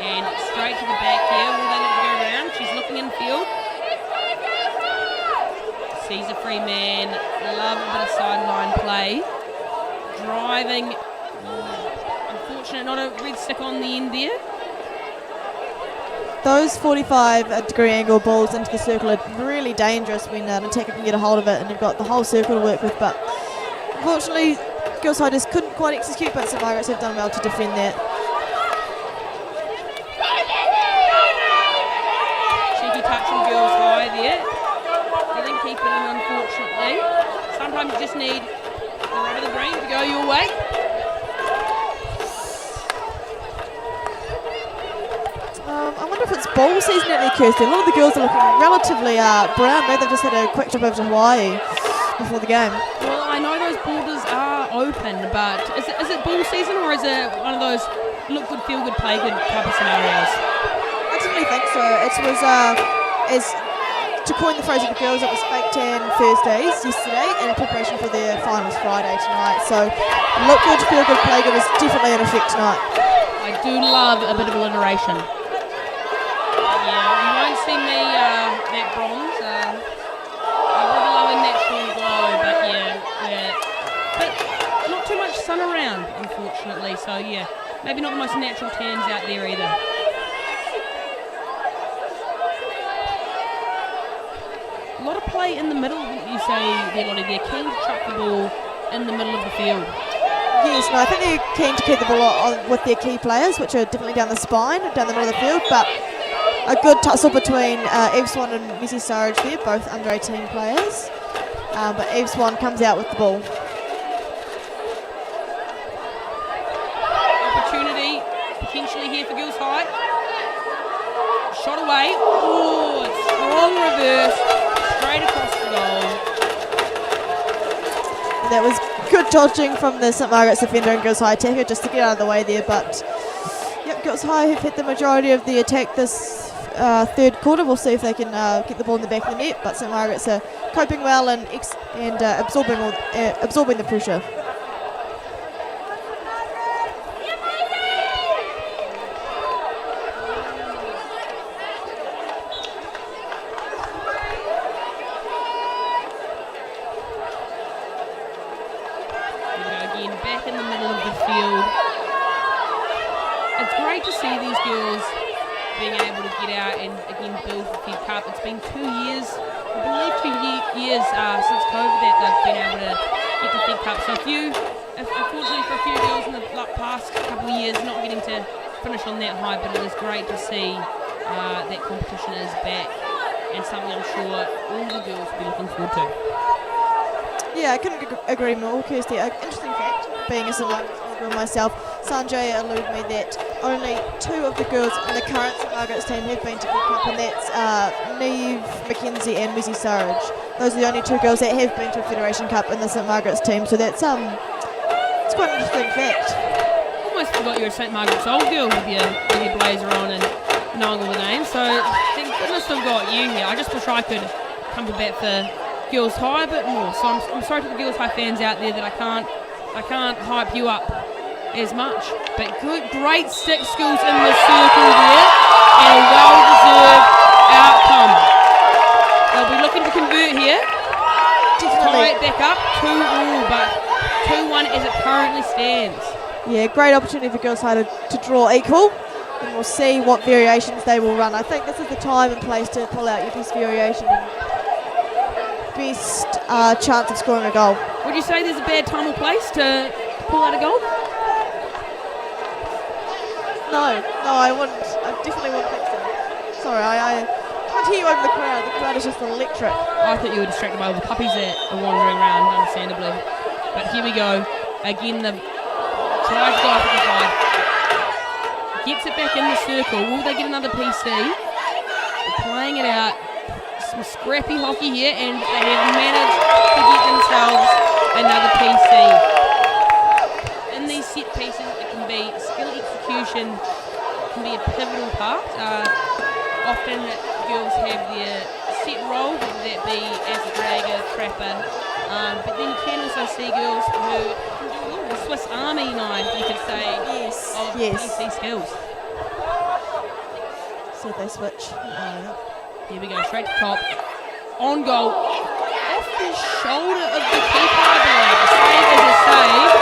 And straight to the back here. Will they let her go around? She's looking in field. Sees a free man. Love a bit of sideline play. Driving. Unfortunate, not a red stick on the end there. Those 45-degree angle balls into the circle are really dangerous when an attacker can get a hold of it and you've got the whole circle to work with. But unfortunately, Girls High just couldn't quite execute, but St Margaret's have done well to defend that. Cheeky touch from Girls High there. Didn't keep it in, unfortunately. Sometimes you just need the run of the brain to go your way. I wonder if it's ball season at Kirsty. A lot of the girls are looking relatively brown. Maybe they've just had a quick trip over to Hawaii before the game. Well, I know those borders are open, but is it ball season or is it one of those look good, feel good, play good type of scenarios? I definitely think so. It was, as to coin the phrase of the girls, it was fake tan Thursdays yesterday in preparation for their finals Friday tonight. So look good, feel good, play good is definitely in effect tonight. I do love a bit of alliteration. You won't see me that bronze. I would love a natural glow, but but not too much sun around, unfortunately. So maybe not the most natural tans out there either. A lot of play in the middle, you say there, Lottie. They're keen to chuck the ball in the middle of the field. Yes, no, I think they're keen to keep the ball on with their key players, which are definitely down the spine, down the middle of the field, but a good tussle between Eve Swan and Missy Surridge there, both under 18 players. But Eve Swan comes out with the ball. Opportunity potentially here for Girls High. Shot away. Oh, strong reverse. Straight across the goal. And that was good dodging from the St Margaret's defender and Girls High attacker just to get out of the way there. But Girls High have hit the majority of the attack this third quarter. We'll see if they can get the ball in the back of the net, but St Margaret's are coping well and absorbing the pressure. Again, back in the middle of the field. It's great to see these girls being able to get out and again build the Fed Cup. It's been 2 years, I believe 2 years since COVID that they've been able to get the Fed Cup. So unfortunately for a few girls in the past couple of years not getting to finish on that high, but it is great to see that competition is back and something I'm sure all the girls will be looking forward to. Yeah, I couldn't agree more, Kirsty. Interesting fact, being a St Margaret's girl myself, Sanjay alluded me that only 2 of the girls in the current St Margaret's team have been to Fed Cup, and that's Neve McKenzie and Missy Surridge. Those are the only 2 girls that have been to a Federation Cup in the St Margaret's team, so that's it's quite an interesting fact. Almost forgot you're a St Margaret's old girl with your blazer on and knowing all the names, so thank goodness I've got you here. I just wish I could come to bat for Girls High a bit more, so I'm sorry to the Girls High fans out there that I can't hype you up as much, but great stick skills in the circle there and a well-deserved outcome. They'll be looking to convert here. Tie it back up 2-2, but 2-1 as it currently stands. Yeah, great opportunity for Girls High to draw equal, and we'll see what variations they will run. I think this is the time and place to pull out your best variation and best chance of scoring a goal. Would you say there's a bad time or place to pull out a goal? No, I wouldn't. I definitely wouldn't think so. Sorry, I can't hear you over the crowd. The crowd is just electric. I thought you were distracted by all the puppies that are wandering around, understandably. But here we go. Again, the tries to go up at the side. Gets it back in the circle. Will they get another PC? They're playing it out. Some scrappy hockey here, and they have managed to get themselves another PC. In these set pieces, it can be skill execution, it can be a pivotal part. Often girls have their set role, whether that be as a dragger, trapper, but then you can also see girls who can do a little Swiss Army knife, you could say, of PC skills. So they switch. Here we go, straight to top. On goal. Off the shoulder of the keeper, I believe. A save is a save.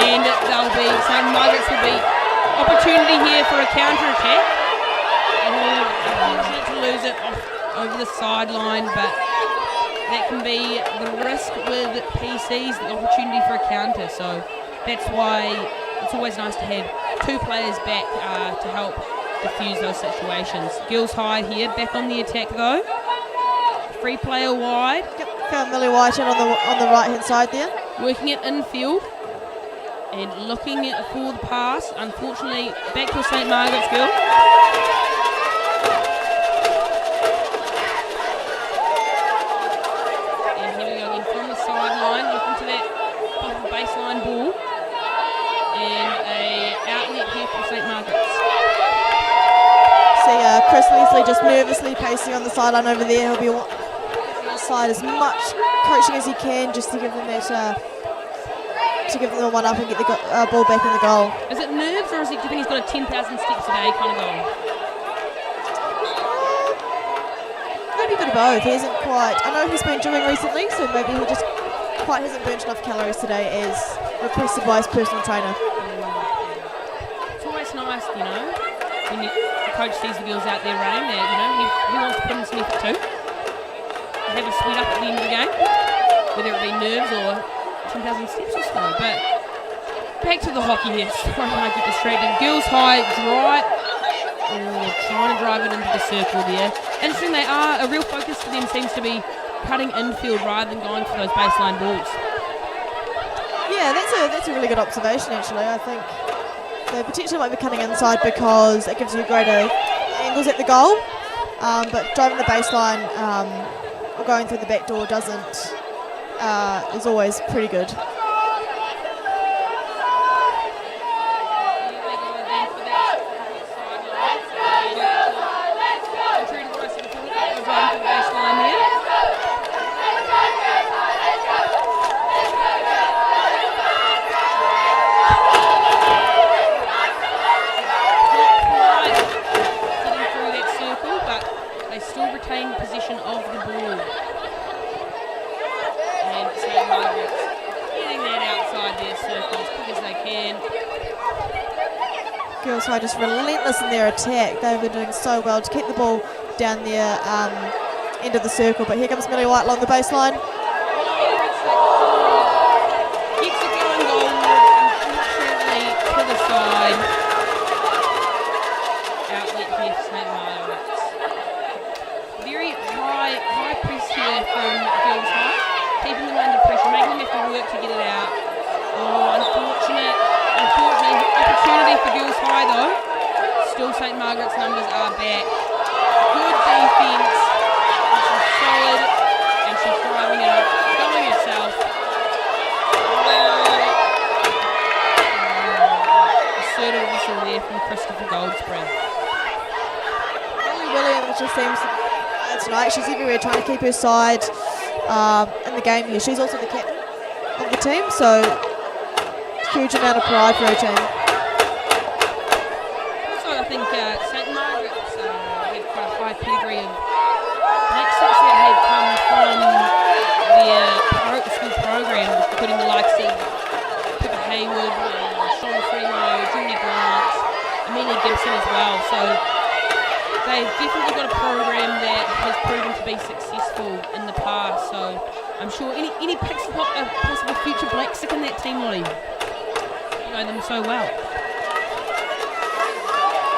And they'll be, St. Margaret's will be opportunity here for a counter-attack. Unfortunate to lose it off over the sideline, but that can be the risk with PCs, the opportunity for a counter. So that's why it's always nice to have two players back to help diffuse those situations. Girls High here, back on the attack though. Free player wide. Yep, found Millie White in on the right hand side there. Working it infield and looking for the pass. Unfortunately, back to St. Margaret's girl. And here we go again from the sideline, looking to that bottom baseline ball. And a outlet here for St. Margaret's. See Chris Leslie just nervously pacing on the sideline over there. He'll be on the side as much coaching as he can just to give them that, to give them the one up and get the ball back in the goal. Is it nerves, or is it, do you think he's got a 10,000 steps a day kind of goal? Maybe a bit of both. He isn't quite. I know he's been doing recently, so maybe he just quite hasn't burnt enough calories today as requested by his personal trainer. It's always nice, you know, when the coach sees the girls out there running, that, you know, he wants to put in some effort too. Have a sweat up at the end of the game, whether it be nerves or 10,000 steps or so. But back to the hockey here. Sorry, I get distracted. Girls High trying to drive it into the circle there. Interesting, they are, a real focus for them seems to be cutting infield rather than going for those baseline balls. Yeah, that's a really good observation actually. I think they potentially might be cutting inside because it gives you greater angles at the goal, but driving the baseline or going through the back door doesn't, is always pretty good. Girls High just relentless in their attack. They've been doing so well to keep the ball down their end of the circle. But here comes Millie White along the baseline. Gets the going goal, unfortunately, to the side. Outlet here for St. Margaret's. Very high press here from Girls High. Keeping them under pressure, making them have to work to get it out. Oh, unfortunate opportunity for Girls High though. Still St. Margaret's numbers are back. Good defence. She's solid and she's driving it up. Going herself. Assertive whistle there from Christopher Goldspring. Williams just seems tonight. She's everywhere trying to keep her side in the game here. She's also the captain of the team, so huge amount of pride for her team. Also, I think St. Margaret's had quite a high pedigree of black six that had come from their school program, including the likes of Pippa Hayward, Sean Fremo, Julie Grant, Amelia Gibson as well. So they've definitely got a program that has proven to be successful in the past. So I'm sure any possible future black stick in that team, Molly. Know them so well.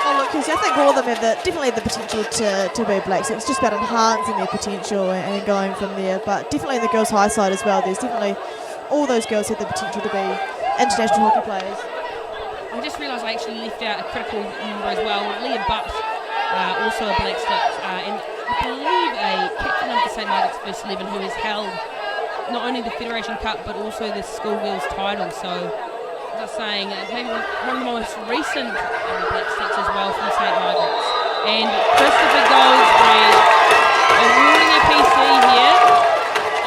Oh look, I think all of them have definitely the potential to be black. So it's just about enhancing their potential and going from there. But definitely the Girls High side as well. There's definitely all those girls have the potential to be international hockey players. I just realised I actually left out a critical member as well. Leah Butt, also a black stick, and I believe a captain of the St Margaret's First 11 who has held not only the Federation Cup but also the schoolgirls title. So, as I was saying, maybe one of the most recent black sticks as well from St Margaret's. And Christopher Goldsbury awarding a PC here.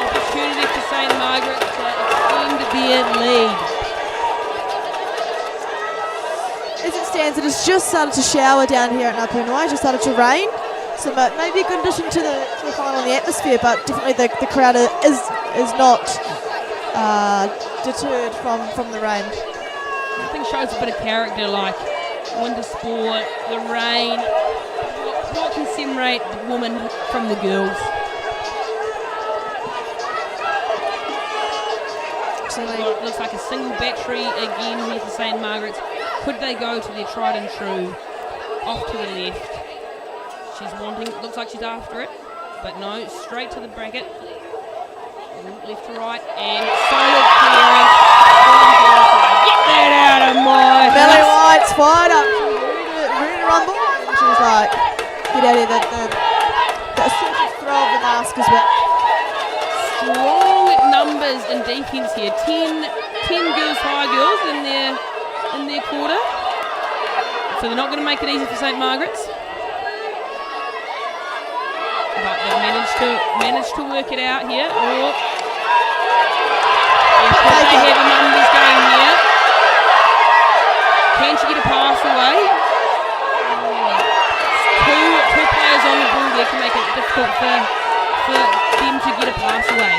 Opportunity for St Margaret to extend their lead. As it stands, it has just started to shower down here at Ngapunui, just started to rain. So maybe a good addition to the final in the atmosphere, but definitely the crowd is not deterred from the rain. I think shows a bit of character, like winter sport, the rain. What can separate the woman from the girls? It looks like a single battery again here for St Margaret's. Could they go to their tried and true? Off to the left. She's wanting, looks like she's after it, but no, straight to the bracket. Left to right, and solid clearance. Get that out of my Melly White's fired up. Ready to rumble. And she was like, get out of here. The assertive throw of the mask as well. Strong numbers in defence here. 10 girls, high girls in their quarter. So they're not going to make it easy for St Margaret's. But they've managed to work it out here. Or they have the numbers going here. Can she get a pass away? Two players on the ball there can make it difficult for them to get a pass away.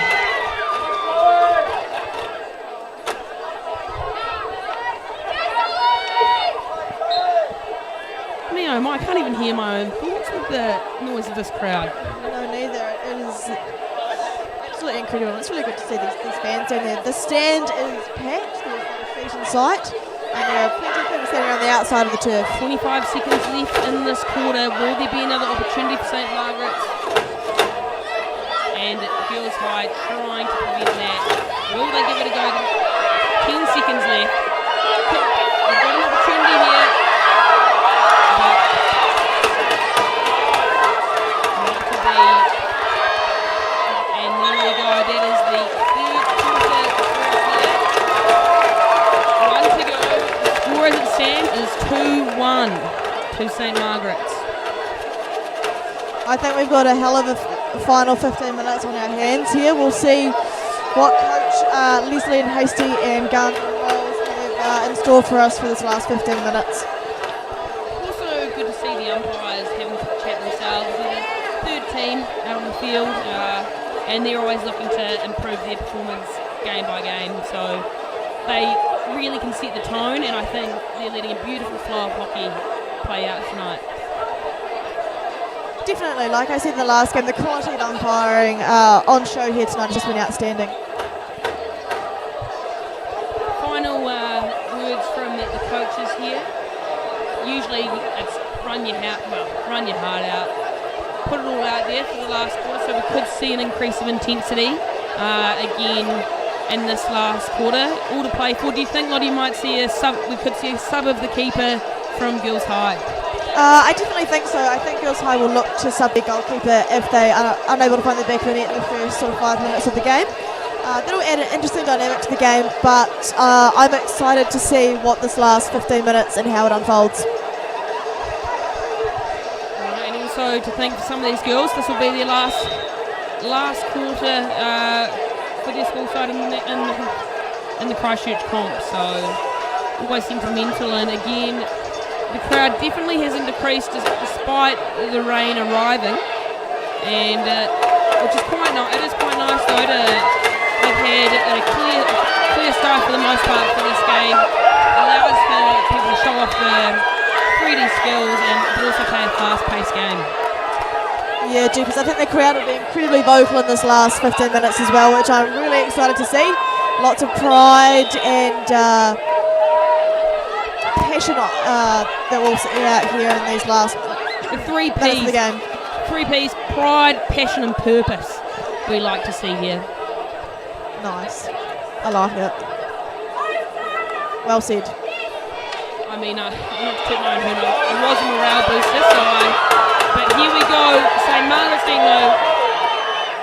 I can't even hear my own thoughts with the noise of this crowd. No, neither. It is absolutely incredible. It's really good to see these fans down there. The stand is packed. There's a feet in sight. And there are plenty of people standing around the outside of the turf. 25 seconds left in this quarter. Will there be another opportunity for St Margaret's? And Girls High trying to prevent that. Will they give it a go? 10 seconds left. They've got an opportunity here. To St Margaret's. I think we've got a hell of a final 15 minutes on our hands here. We'll see what Coach Leslie and Hasty and Gunn have in store for us for this last 15 minutes. Also good to see the umpires having a chat themselves. They're the third team out on the field and they're always looking to improve their performance game by game. So they really can set the tone, and I think they're letting a beautiful flow of hockey play out tonight. Definitely, like I said in the last game, the quality of umpiring on show here tonight has just been outstanding. Final words from the coaches here. Usually it's run your heart out, put it all out there for the last quarter, so we could see an increase of intensity again in this last quarter. All to play for. Do you think, Lottie, we could see a sub of the keeper from Girls High? I definitely think so. I think Girls High will look to sub their goalkeeper if they are unable to find the back of the net in the first sort of 5 minutes of the game. That'll add an interesting dynamic to the game, but I'm excited to see what this last 15 minutes and how it unfolds. And also to think for some of these girls, this will be their last quarter for their school side in the Christchurch comp, so always sentimental. And again, the crowd definitely hasn't decreased despite the rain arriving, and which is quite nice. It is quite nice though to have had a clear start for the most part for this game. Allows for people to show off their 3D skills but also play a fast-paced game. Yeah, because I think the crowd will be incredibly vocal in this last 15 minutes as well, which I'm really excited to see. Lots of pride and passion that we'll see out here in these last three minutes of the game. 3 P's, pride, passion and purpose we like to see here. Nice. I like it. Well said. I mean, not to toot my own horn, it was a morale booster, but here we go. St. Margaret's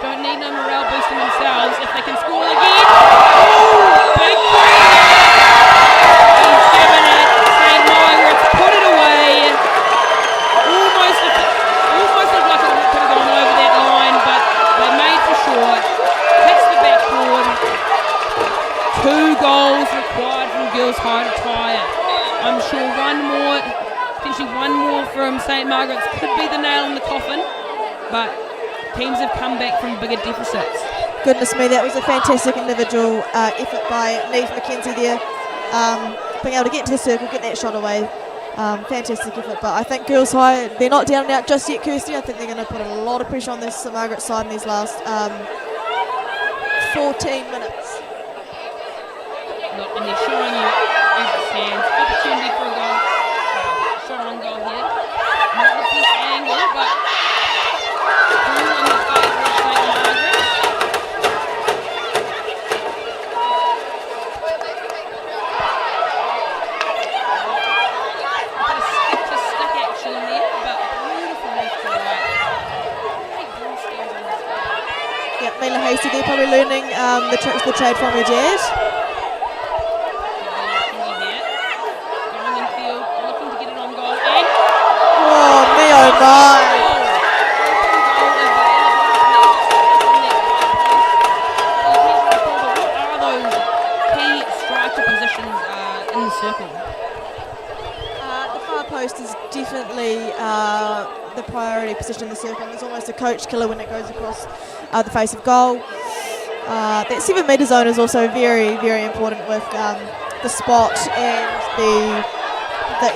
don't need no morale boosting themselves if they can score again. Ooh, big play there. He's given it. St. Margaret's put it away. Almost looked like it could have gone over that line, but they made for sure. Hits the backboard. 2 goals required from Girls High to tie it. I'm sure potentially one more from St. Margaret's could be the nail in the coffin, but teams have come back from bigger deficits. Goodness me, that was a fantastic individual effort by Neve McKenzie there. Being able to get to the circle, get that shot away. Fantastic effort, but I think Girls High, they're not down and out just yet, Kirsty. I think they're going to put a lot of pressure on this St. Margaret side in these last 14 minutes. Look, and they're showing you as it stands. Opportunity for a goal. Shot on goal here. Not the best angle, but cool in the favour of St. Margaret. Bit of stick-to-stick action there, but beautiful left to right. Great ball skills on this guy. Yeah, Mila Hasty there, probably learning the tricks of the trade from her dad. Oh my! What are those key striker positions in the circle? The far post is definitely the priority position in the circle. It's almost a coach killer when it goes across the face of goal. That 7 metre zone is also very, very important with the spot and the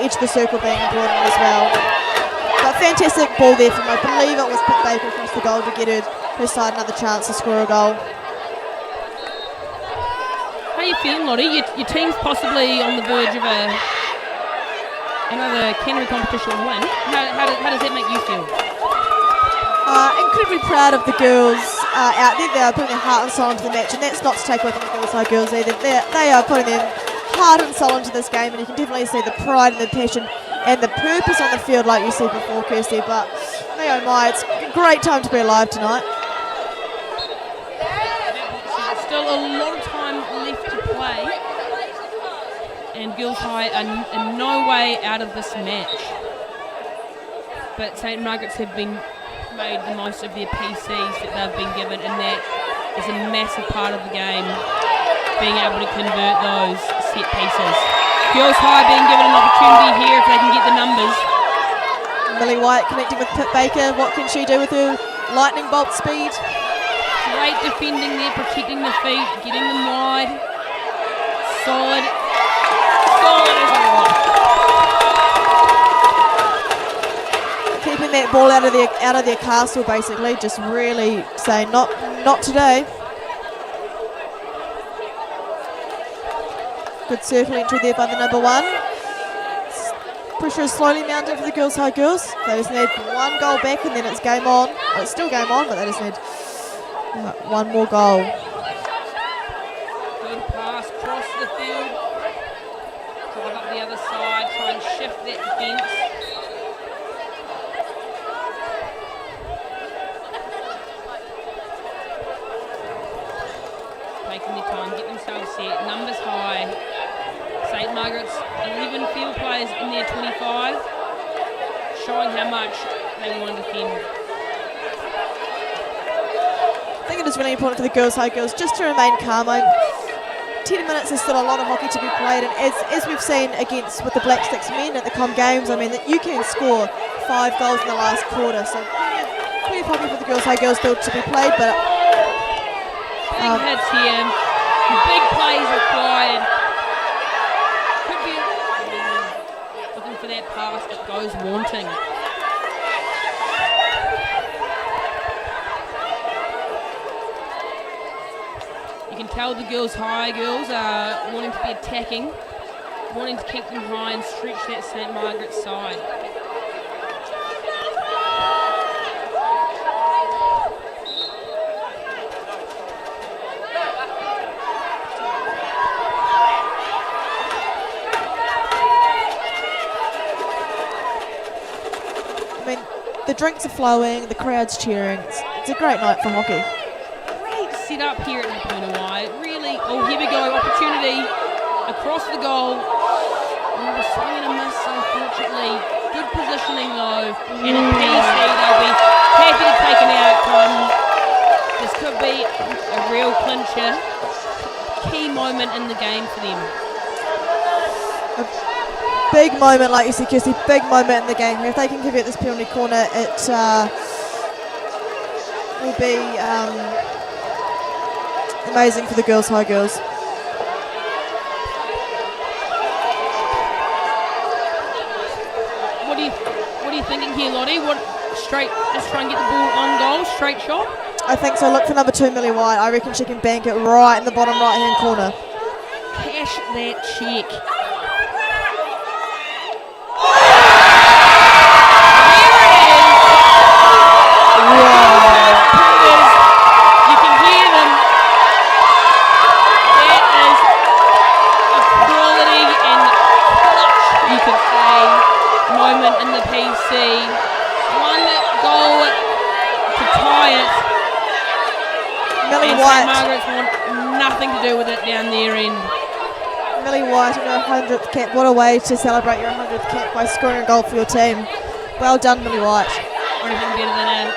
edge of the circle being important as well. But fantastic ball there from, I believe it was Pip Baker across the goal to get her side another chance to score a goal. How are you feeling, Lottie? Your team's possibly on the verge of another Canterbury competition win. How does that make you feel? Incredibly proud of the girls out there. They are putting their heart and soul into the match, and that's not to take away from the Girls High girls either. They are putting their heart and soul into this game, and you can definitely see the pride and the passion and the purpose on the field like you said before, Kirsty. But me oh my, it's a great time to be alive tonight. Still a lot of time left to play, and Girls High are in no way out of this match. But St. Margaret's have been made the most of their PCs that they've been given, and that is a massive part of the game, being able to convert those set pieces. Girls High being given an opportunity here if they can get the numbers. Millie White connecting with Pip Baker. What can she do with her lightning bolt speed? Great defending there, protecting the feet, getting them wide. Solid as a rock. Keeping that ball out of their castle, basically, just really saying not today. Good circle entry there by the number 1. Pressure is slowly mounting for the Girls High girls. They just need 1 goal back and then it's game on. Well, it's still game on, but they just need 1 more goal. Good pass across the field. Drive up the other side, try and shift that defence. Taking their time, get themselves set, numbers high. St. Margaret's 11 field players in their 25, showing how much they want to defend. I think it is really important for the Girls High girls just to remain calm. 10 minutes is still a lot of hockey to be played, and as we've seen with the Black Sticks men at the Com Games, I mean, that you can score 5 goals in the last quarter, so plenty of hockey for the Girls High girls still to be played, but big hits here, big plays required. Could be looking for that pass that goes wanting. You can tell the Girls High girls are wanting to be attacking, wanting to keep them high and stretch that St. Margaret's side. mean, the drinks are flowing, the crowd's cheering. It's a great night for hockey. Great set up here at the Puna Wide. Really, oh, here we go, opportunity across the goal. Oh, a swing and a miss, unfortunately. Good positioning though, and a PC, they'll be happy to take an outcome. This could be a real clincher. Key moment in the game for them. A big moment, like you said, Kirsty, big moment in the game. If they can give it this penalty corner, it will be amazing for the Girls High girls. What are you thinking here, Lottie? Straight, just try and get the ball on goal, straight shot? I think so. Look for number 2, Millie White. I reckon she can bank it right in the bottom right-hand corner. Cash that check. You can hear them. That is a quality and clutch, you could say, moment in the PC. One goal to tie it. Millie and White. St Margaret's want nothing to do with it down their end. Millie White on her 100th cap. What a way to celebrate your 100th cap by scoring a goal for your team. Well done, Millie White. Anything better than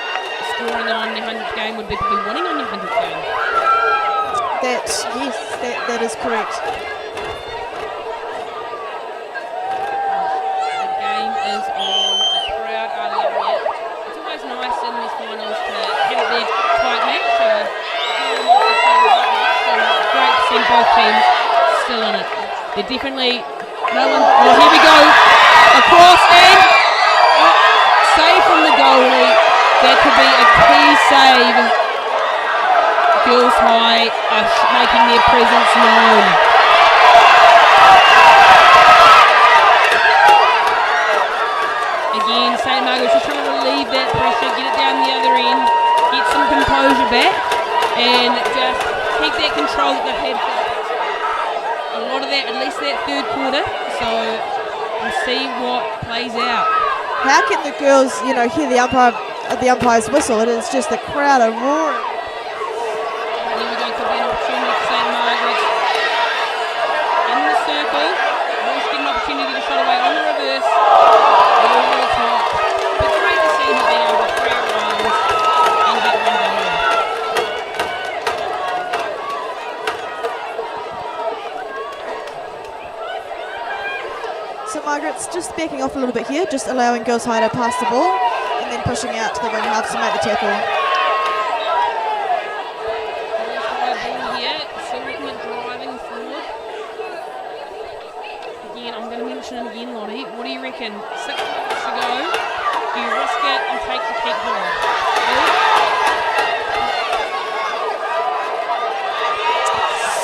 scoring on your 100th game would be to be winning on your 100th game. That is correct. The game is on. The crowd are loving it. It's always nice in these finals to have a big tight match. Great to see both teams still in it. They're definitely no one. Oh, here we go. Across and save from the goalie. That could be a key save. Girls High are making their presence known. Again, St Margaret's just trying to relieve that pressure, get it down the other end, get some composure back, and just keep that control that they've had for a lot of that, at least that third quarter. So we'll see what plays out. How can the girls, hear the umpire's whistle? It is just the crowd are roaring. Here we go, could be an opportunity for St Margaret's in the circle. Walsh get an opportunity to shot away on the reverse. Over the top. But great to see her being able to free her arms and get one goal. So Margaret's just backing off a little bit here, just allowing Girls High to pass the ball and then pushing out to the wing half to make the tackle. Girls High ball here, still looking at driving forward. Again, I'm going to mention it again, Lottie. What do you reckon? 6 minutes to go. Do you risk it and take the kick ball?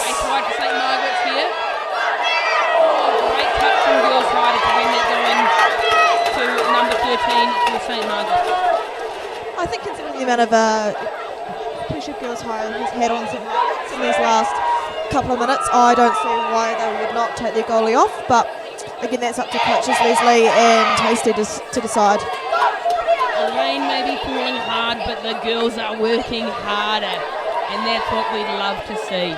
Stay tight for St Margaret's here. Great touch from Girls High to bring that going to number 13 for St Margaret's. I think considering the amount of pressure Girls High has had on St Margaret's in these last couple of minutes, I don't see why they would not take their goalie off, but again, that's up to coaches Leslie and Hasty to decide. The rain may be falling hard, but the girls are working harder, and that's what we'd love to see.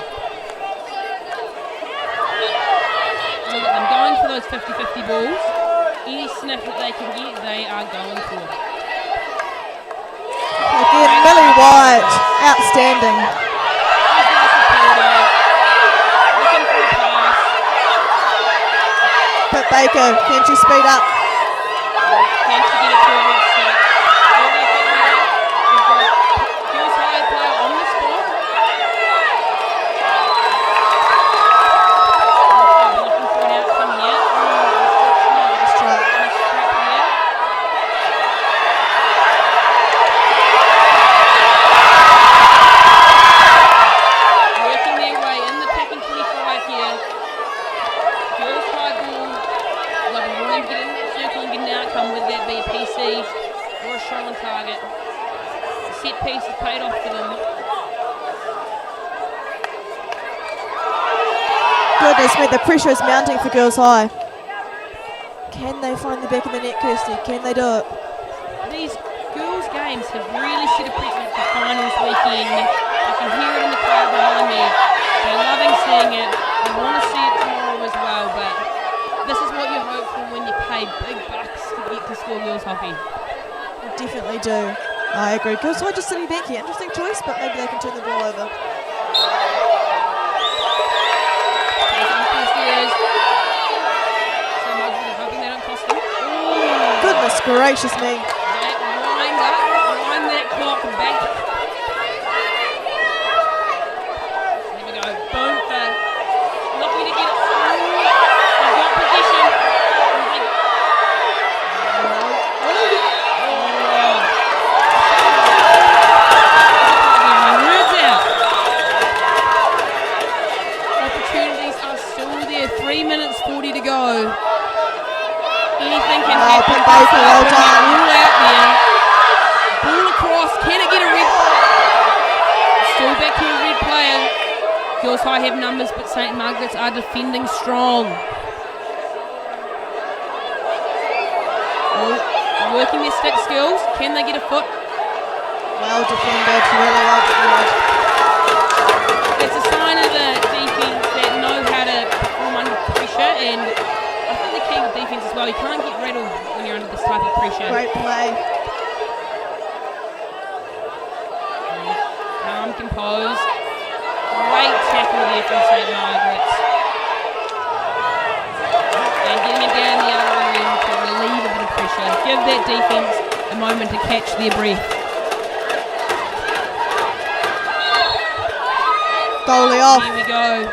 Look at them going for those 50-50 balls. Any sniff that they can get, they are going for. Again, Millie White, outstanding. Looking for a pass. But Baker, can she speed up? Can she get it to a red stick? We've got Girls High player on the spot. Looking for an outcome here. Nice try. Nice trap here. Working their way in the attacking 25 here. Girls High ball. They'll be wanting to get in that circle and get an outcome, whether that be a PC or a shot on target. The set piece has paid off for them. Goodness me, the pressure is mounting for Girls High. Can they find the back of the net, Kirsty? Can they do it? These girls' games have really set a precedent for finals weekend. I can hear it in the crowd behind me. They're loving seeing it. They want to see it tomorrow as well, but this is what you hope for when you pay big bucks to get to school girls hockey. I definitely do. I agree. Girls High just sitting back here. Interesting choice, but maybe they can turn the ball over. Goodness gracious me. Wind that clock back. There we go. Boom for lucky to get it. They've got position. Opportunities are still there. 3 minutes 40 to go. Anything can happen. Well done. All out there. Ball across. Can it get a red? Still back to a red player. Girls High have numbers, but St. Margaret's are defending strong. Oh, working their stick skills. Can they get a foot? Well defended. Really well defended. It's a sign of the defence that know how to perform under pressure, and I think the key with defence as well, you can't get rattled when you're under this type of pressure. Great play. Calm, composed. Great tackle there from St. Margaret's. And getting it down the other end to relieve a bit of pressure. Give that defence a moment to catch their breath. Goalie off. Here we go.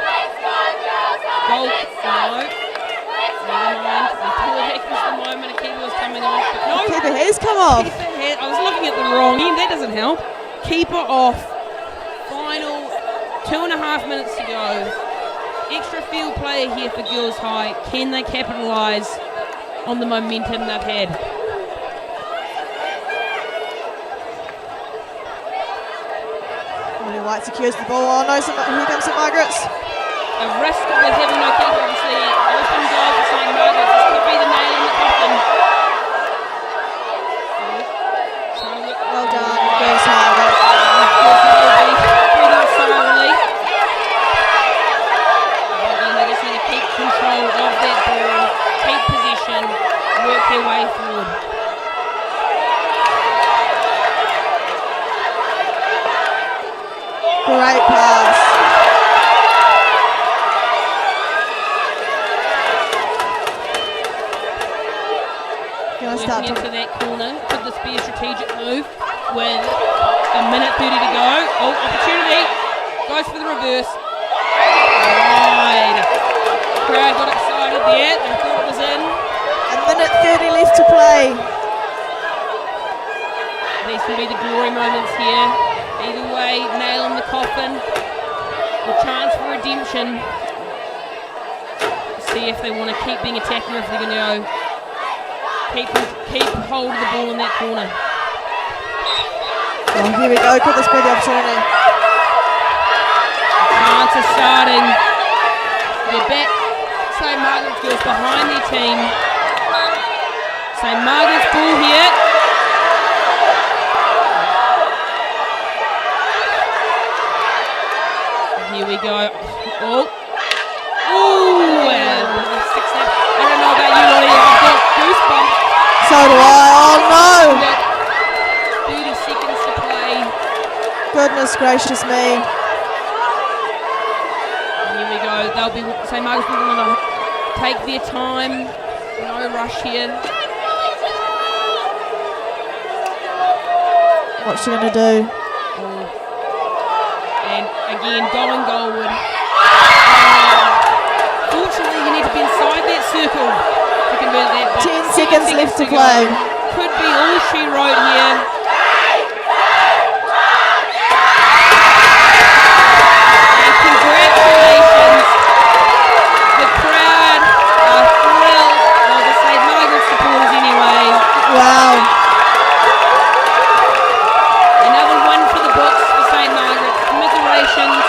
Goal. No. Never mind. We thought it was the moment a keeper was coming off. But no. Keeper has come off. I was looking at the wrong end. That doesn't help. Keeper off. Final 2.5 minutes to go. Extra field player here for Girls High. Can they capitalise on the momentum they've had? Willie White secures the ball. Oh no, here comes St. Margaret's. A risk with having no keeper, obviously. Open goal for St. Margaret's. This could be the nail in the coffin. Well done, Girls High. Breathing a sigh of relief. And they just need to keep control of that ball, keep possession, work their way forward. Great pass. Working into that corner. Could this be a strategic move with a minute 30 to go? Oh, opportunity. Goes for the reverse. Wide. Crowd got excited there. They thought it was in. A minute 30 left to play. These can be the glory moments here. Either way, nail in the coffin. The chance for redemption. See if they want to keep being attacker, if they're going to go. Keep hold of the ball in that corner. Oh, here we go. Could this be the opportunity? The chance is starting. They're back. St. Margaret's girls behind their team. St. Margaret's ball here. Here we go. Oh. Ooh. I don't know about you, Lottie. I've got goosebumps. So do I. Oh no. 30 seconds to play. Goodness gracious me. Here we go. They'll be St. Margaret's will want to take their time. No rush here. What's she going to do? And again, going goalward. Fortunately, you need to be inside that circle to convert that. 10 seconds left to play. Could be all she wrote here. And congratulations. The crowd are thrilled. Well, the St. Margaret supporters anyway. Wow. Another one for the books for St. Margaret. Commiserations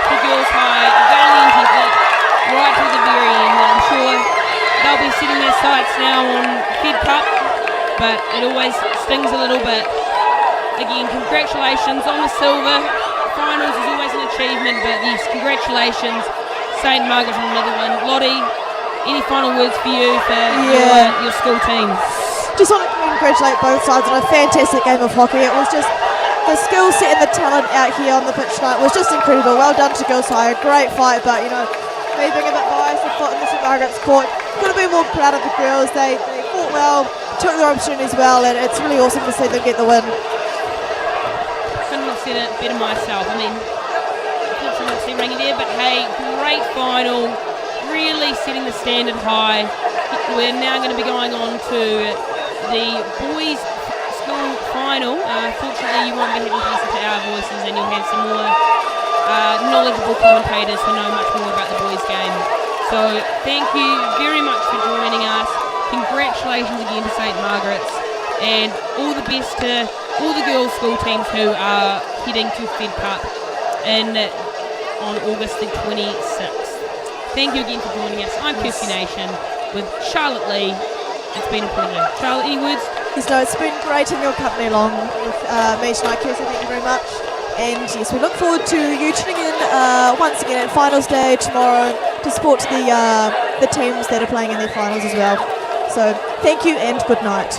for Girls High. Valiant effort right to the very end. I'm sure they'll be setting their sights now on Fed Cup but it always stings a little bit. Again, congratulations on the silver. Finals is always an achievement, but yes, congratulations. St. Margaret on another one. Lottie, any final words for you for your school teams? Just want to congratulate both sides on a fantastic game of hockey. It was just the skill set and the talent out here on the pitch tonight was just incredible. Well done to Girls High, a great fight, but you know, me being a bit biased, I thought in the St. Margaret's court, could have been more proud of the girls. They fought well, took their opportunities well, and it's really awesome to see them get the win. Couldn't have said it better myself. I mean, unfortunately not see Rangy there, but hey, great final, really setting the standard high. We're now going to be going on to the boys' school final. Fortunately, you won't be having to listen to our voices, and you'll have some more knowledgeable commentators who know much more about the boys' game. So thank you very much for joining us. Congratulations again to St. Margaret's, and all the best to all the girls' school teams who are heading to Fed Cup on August the 26th. Thank you again for joining us. I'm Kirsty Nation with Charlotte Lee. It's been a pleasure. Charlotte, any words? Yes, no, it's been great having your company along with me tonight, Kirsty. Thank you very much. And yes, we look forward to you tuning in once again at finals day tomorrow to support the teams that are playing in their finals as well. So thank you and good night.